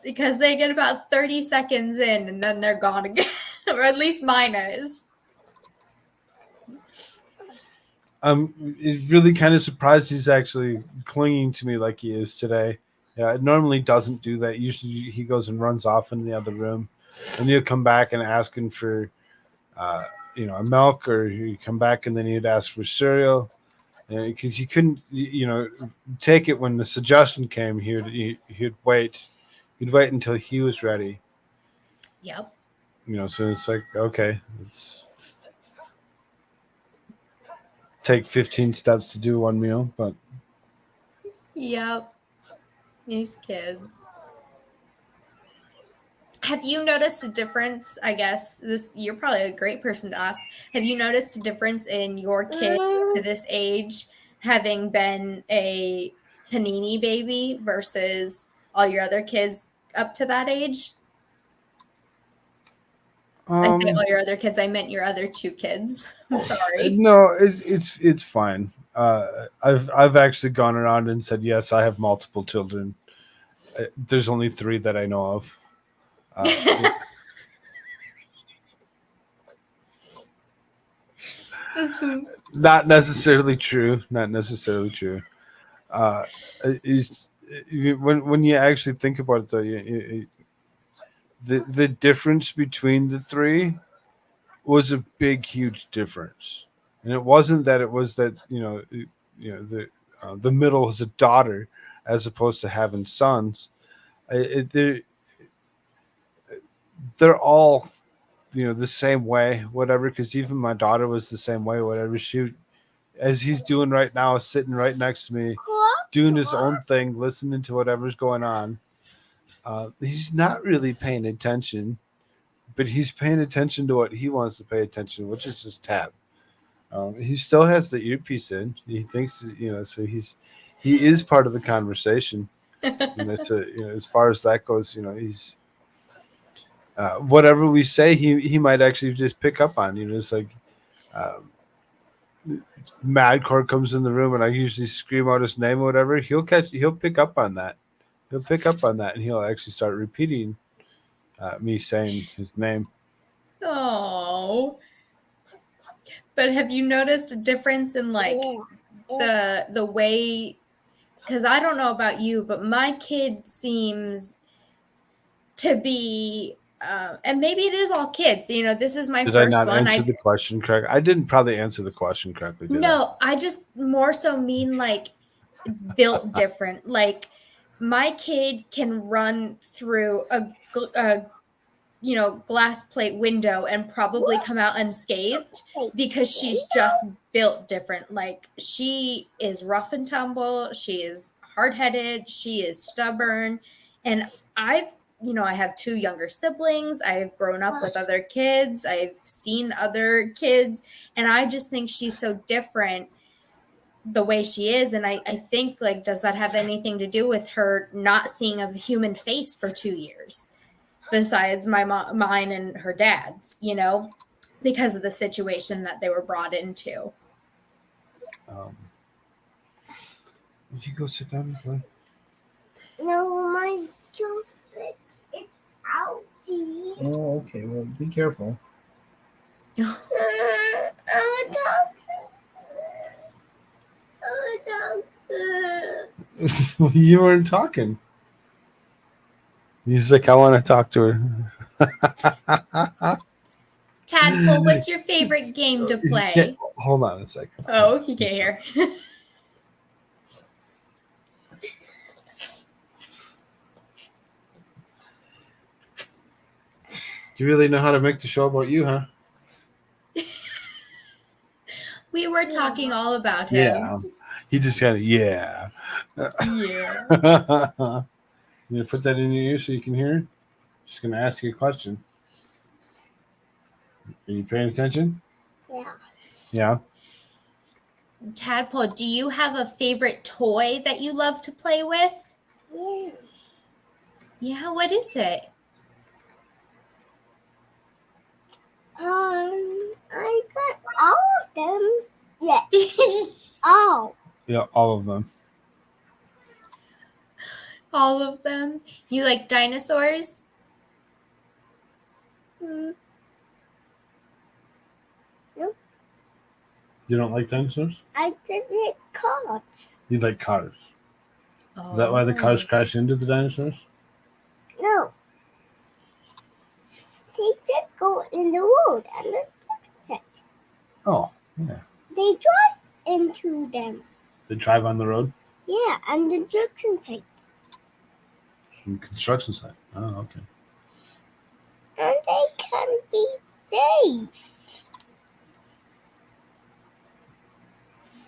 Because they get about 30 seconds in and then they're gone again. Or at least mine is. I'm really kind of surprised he's actually clinging to me like he is today. Yeah, it normally doesn't do that. Usually he goes and runs off in the other room, and he'll come back and asking for, uh, a milk, or he'd come back and then he'd ask for cereal, because you couldn't, take it when the suggestion came. He'd wait, until he was ready. Yep. So it's like, okay, let's take 15 steps to do one meal, but Yep. These kids. Have you noticed a difference? I guess you're probably a great person to ask. Have you noticed a difference in your kid to this age having been a panini baby versus all your other kids up to that age? I say all um, your other kids, I meant your other two kids. I'm sorry. no, it's fine. I've actually gone around and said yes. I have multiple children. There's only 3 that I know of. Yeah, Mhm. not necessarily true. Not necessarily true. Uh, it's, when you actually think about it, though, the difference between the 3 was a big, huge difference, and it wasn't that it was that the middle was a daughter as opposed to having sons. They're all the same way, whatever, because even my daughter was the same way, whatever. She, as he's doing right now, sitting right next to me, doing his own thing, listening to whatever's going on. He's not really paying attention, but he's paying attention to what he wants to pay attention, which is his tab. He still has the earpiece in. He thinks, so he is part of the conversation. So as far as that goes, he's, whatever we say, he might actually just pick up on. It's like, um, Madcore comes in the room and I usually scream out his name or whatever. He'll pick up on that. He'll pick up on that and he'll actually start repeating, me saying his name. Oh. But have you noticed a difference in like the way, because I don't know about you, but my kid seems to be and maybe it is all kids. This is my Did I first not one. answer I the question correct? I didn't probably answer the question correctly, did I? No, I just more so mean like built different. Like my kid can run through a glass plate window and probably come out unscathed because she's just built different. Like she is rough and tumble, she is hard-headed, she is stubborn, and I have two younger siblings. I've grown up with other kids. I've seen other kids, and I just think she's so different the way she is. And I think, like, does that have anything to do with her not seeing a human face for 2 years? Besides mine and her dad's, because of the situation that they were brought into. Um, you go sit down and play. No, my chocolate is out. Oh, okay. Well, be careful. I'm a doctor. You weren't talking. He's like, I want to talk to her. Tadpole, what's your favorite game to play? Hold on a second. Oh, he can't hear. You really know how to make the show about you, huh? We were talking all about him. Yeah. He just kind of, yeah. Yeah. You put that in your ear so you can hear? Just going to ask you a question. Are you paying attention? Yeah. Yeah. Tadpole, do you have a favorite toy that you love to play with? Yeah. Yeah, what is it? I got all of them. Yeah. Oh. Yeah, all of them. All of them. You like dinosaurs? Mm, You don't like dinosaurs? I didn't caught. You like cars. Oh. Is that why the cars crash into the dinosaurs? No. They did go in the road and the set. Oh, yeah. They drive into them. They drive on the road? Yeah, and the Jackson site. From the construction site. Oh, okay. And they can be safe.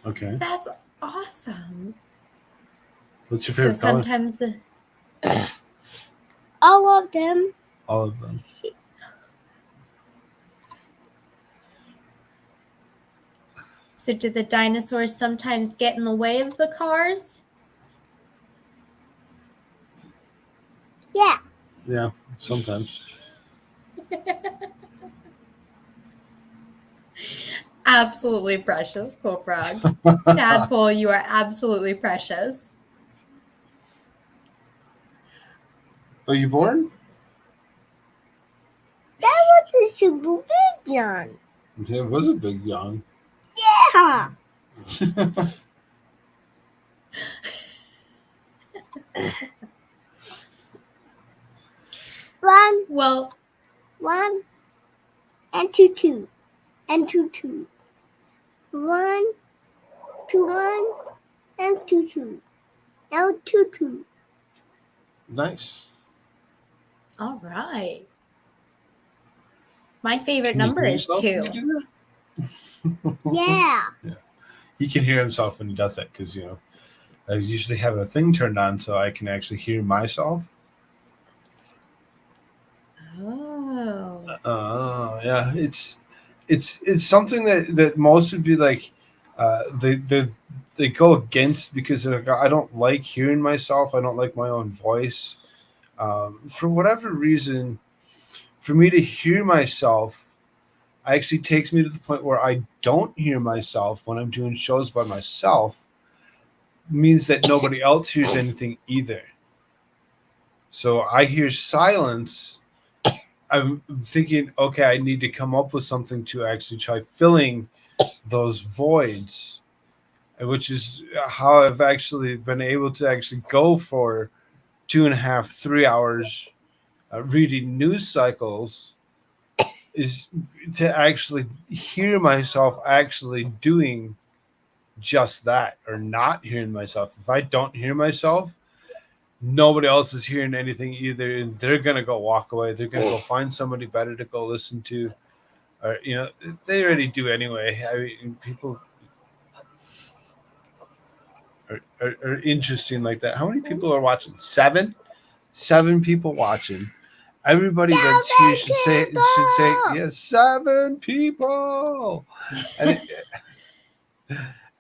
Okay. That's awesome. What's your So favorite color? sometimes the All of them. All of them. So do the dinosaurs sometimes get in the way of the cars? Yeah. Yeah, sometimes. Absolutely precious, Cool Frog. Tadpole, you are absolutely precious. Are you born? That was a super big yawn. It was a big yawn. Yeah. One, Well, one, and two, and two. One, and two. Now two. Nice. all right. My favorite Can you number hear is yourself when 2. you do that? Yeah. He can hear himself when he does that because, I usually have a thing turned on so I can actually hear myself. Oh. Yeah. It's something that most would be like, they go against because they're like, I don't like hearing myself. I don't like my own voice. For whatever reason, for me to hear myself actually takes me to the point where I don't hear myself when I'm doing shows by myself, means that nobody else hears anything either. So I hear silence. I'm thinking, okay, I need to come up with something to actually try filling those voids, which is how I've actually been able to actually go for 2.5, 3 hours reading news cycles, is to actually hear myself actually doing just that, or not hearing myself. If I don't hear myself, nobody else is hearing anything either, and they're gonna go walk away. They're gonna go find somebody better to go listen to, or they already do anyway. I mean, people are interesting like that. How many people are watching? Seven people watching. Everybody that's here should say yes. 7 people. And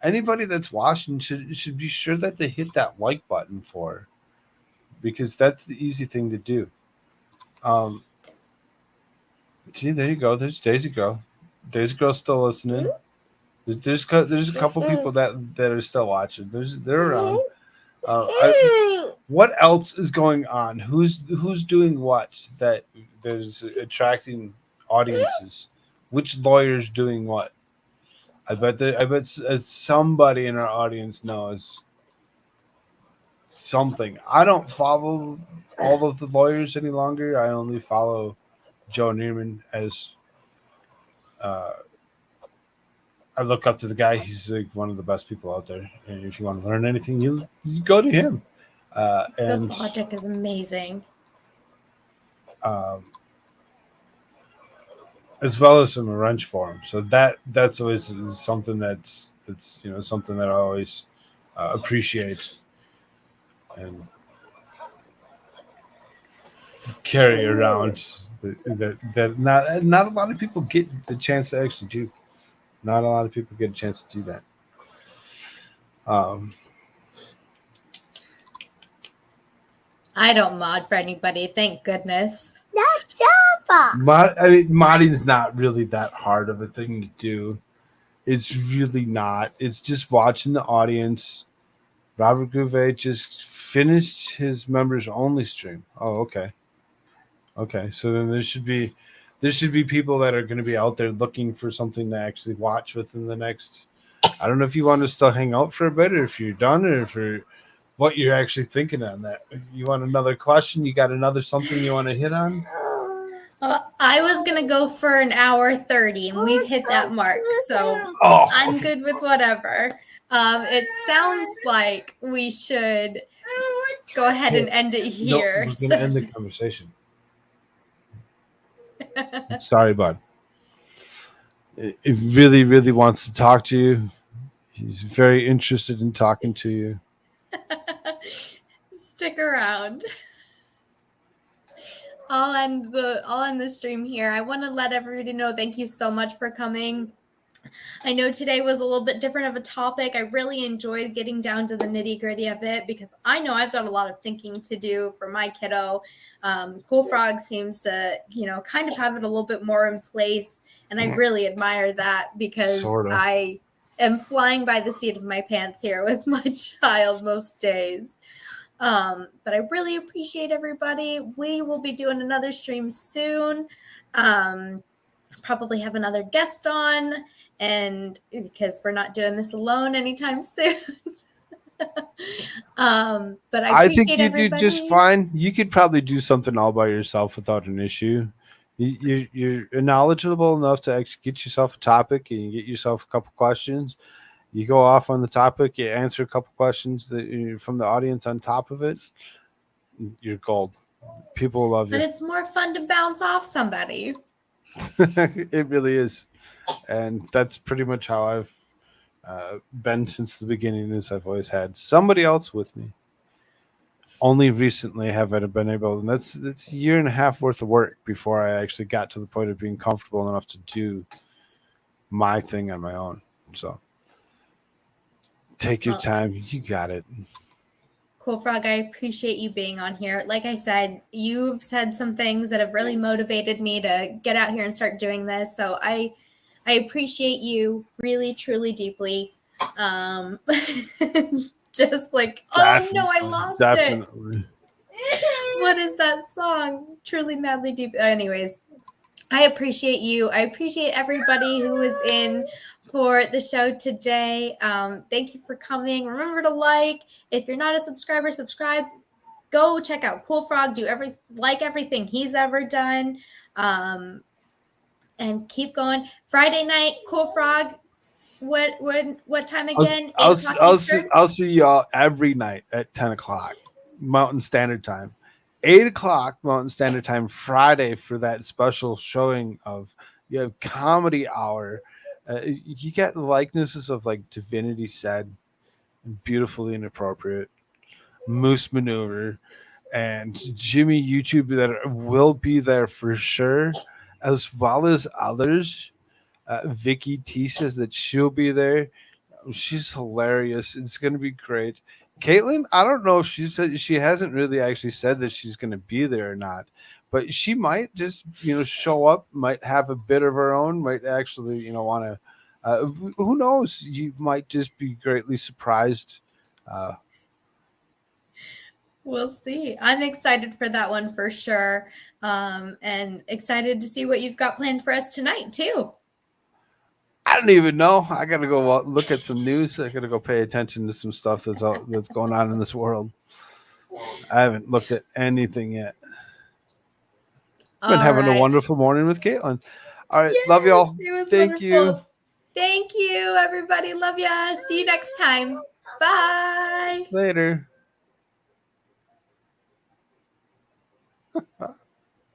anybody that's watching should be sure that they hit that like button for, because that's the easy thing to do. See, there you go. There's Daisy Girl. Daisy Girl's still listening. There's a couple people that are still watching. They're around. What else is going on? Who's doing what that is attracting audiences? Which lawyer's doing what? I bet somebody in our audience knows something. I don't follow all of the lawyers any longer. I only follow Joe Neerman as. I look up to the guy. He's like one of the best people out there. And if you want to learn anything, you go to him. Good And logic is amazing. as well as some wrench for him. So that's always something that's something that I always appreciate and carry around. That not a lot of people get the chance to actually do. Not a lot of people get a chance to do that. I don't mod for anybody, thank goodness. That's Papa. Modding's not really that hard of a thing to do. It's really not. It's just watching the audience. Robert Gouvet just finished his members only stream. Oh, okay. Okay. So then there should be people that are going to be out there looking for something to actually watch within the next. I don't know if you want to still hang out for a bit, or if you're done, or if you're what you're actually thinking on that. You want another question? You got another something you want to hit on? I was gonna go for an hour 30, and we've hit that mark, so Oh, I'm okay. good with whatever. It sounds like we should go ahead and end it No, here. we're gonna end the conversation. Sorry, bud. He really, really wants to talk to you. He's very interested in talking to you. Stick around. I'll end the stream here. I want to let everybody know thank you so much for coming. I know today was a little bit different of a topic. I really enjoyed getting down to the nitty gritty of it because I know I've got a lot of thinking to do for my kiddo. Cool Frog seems to, kind of have it a little bit more in place. And I really admire that because Sort of. I am flying by the seat of my pants here with my child most days. But I really appreciate everybody. We will be doing another stream soon. Probably have another guest on, and because we're not doing this alone anytime soon. But I think appreciate you everybody. do just fine. You could probably do something all by yourself without an issue. You're knowledgeable enough to actually get yourself a topic and you get yourself a couple questions. You go off on the topic, you answer a couple questions from the audience on top of it. You're gold. People will love you. But it's more fun to bounce off somebody. It really is, and that's pretty much how I've been since the beginning. Is I've always had somebody else with me. Only recently have I been able, and that's a year and a half worth of work before I actually got to the point of being comfortable enough to do my thing on my own. So take your time. You got it. Cool Frog, I appreciate you being on here. Like I said, you've said some things that have really motivated me to get out here and start doing this. So I appreciate you really, truly, deeply. Just like, oh no, I lost it. What is that song? Truly, madly, deep. Anyways, I appreciate you. I appreciate everybody who was in for the show today. Thank you for coming. Remember to like. If you're not a subscriber, subscribe. Go check out Cool Frog. Like everything he's ever done. And keep going. Friday night, Cool Frog. What time again? I'll see y'all every night at 10:00 Mountain Standard Time. 8:00 Mountain Standard Time Friday for that special showing of you have comedy hour. You get likenesses of like Divinity Said, beautifully inappropriate, Moose Maneuver, and Jimmy YouTube that will be there for sure, as well as others. Vicky T says that she'll be there. She's hilarious. It's going to be great. Caitlin, I don't know if she hasn't really actually said that she's going to be there or not, but she might just show up. Might have a bit of her own. Might actually want to. Who knows? You might just be greatly surprised. We'll see. I'm excited for that one for sure, and excited to see what you've got planned for us tonight too. I don't even know. I gotta go look at some news. I gotta go pay attention to some stuff that's going on in this world. I haven't looked at anything yet. Been having a wonderful morning with Caitlin. All right, yes, love y'all. Thank you. Thank you, everybody. Love ya. See you next time. Bye. Later.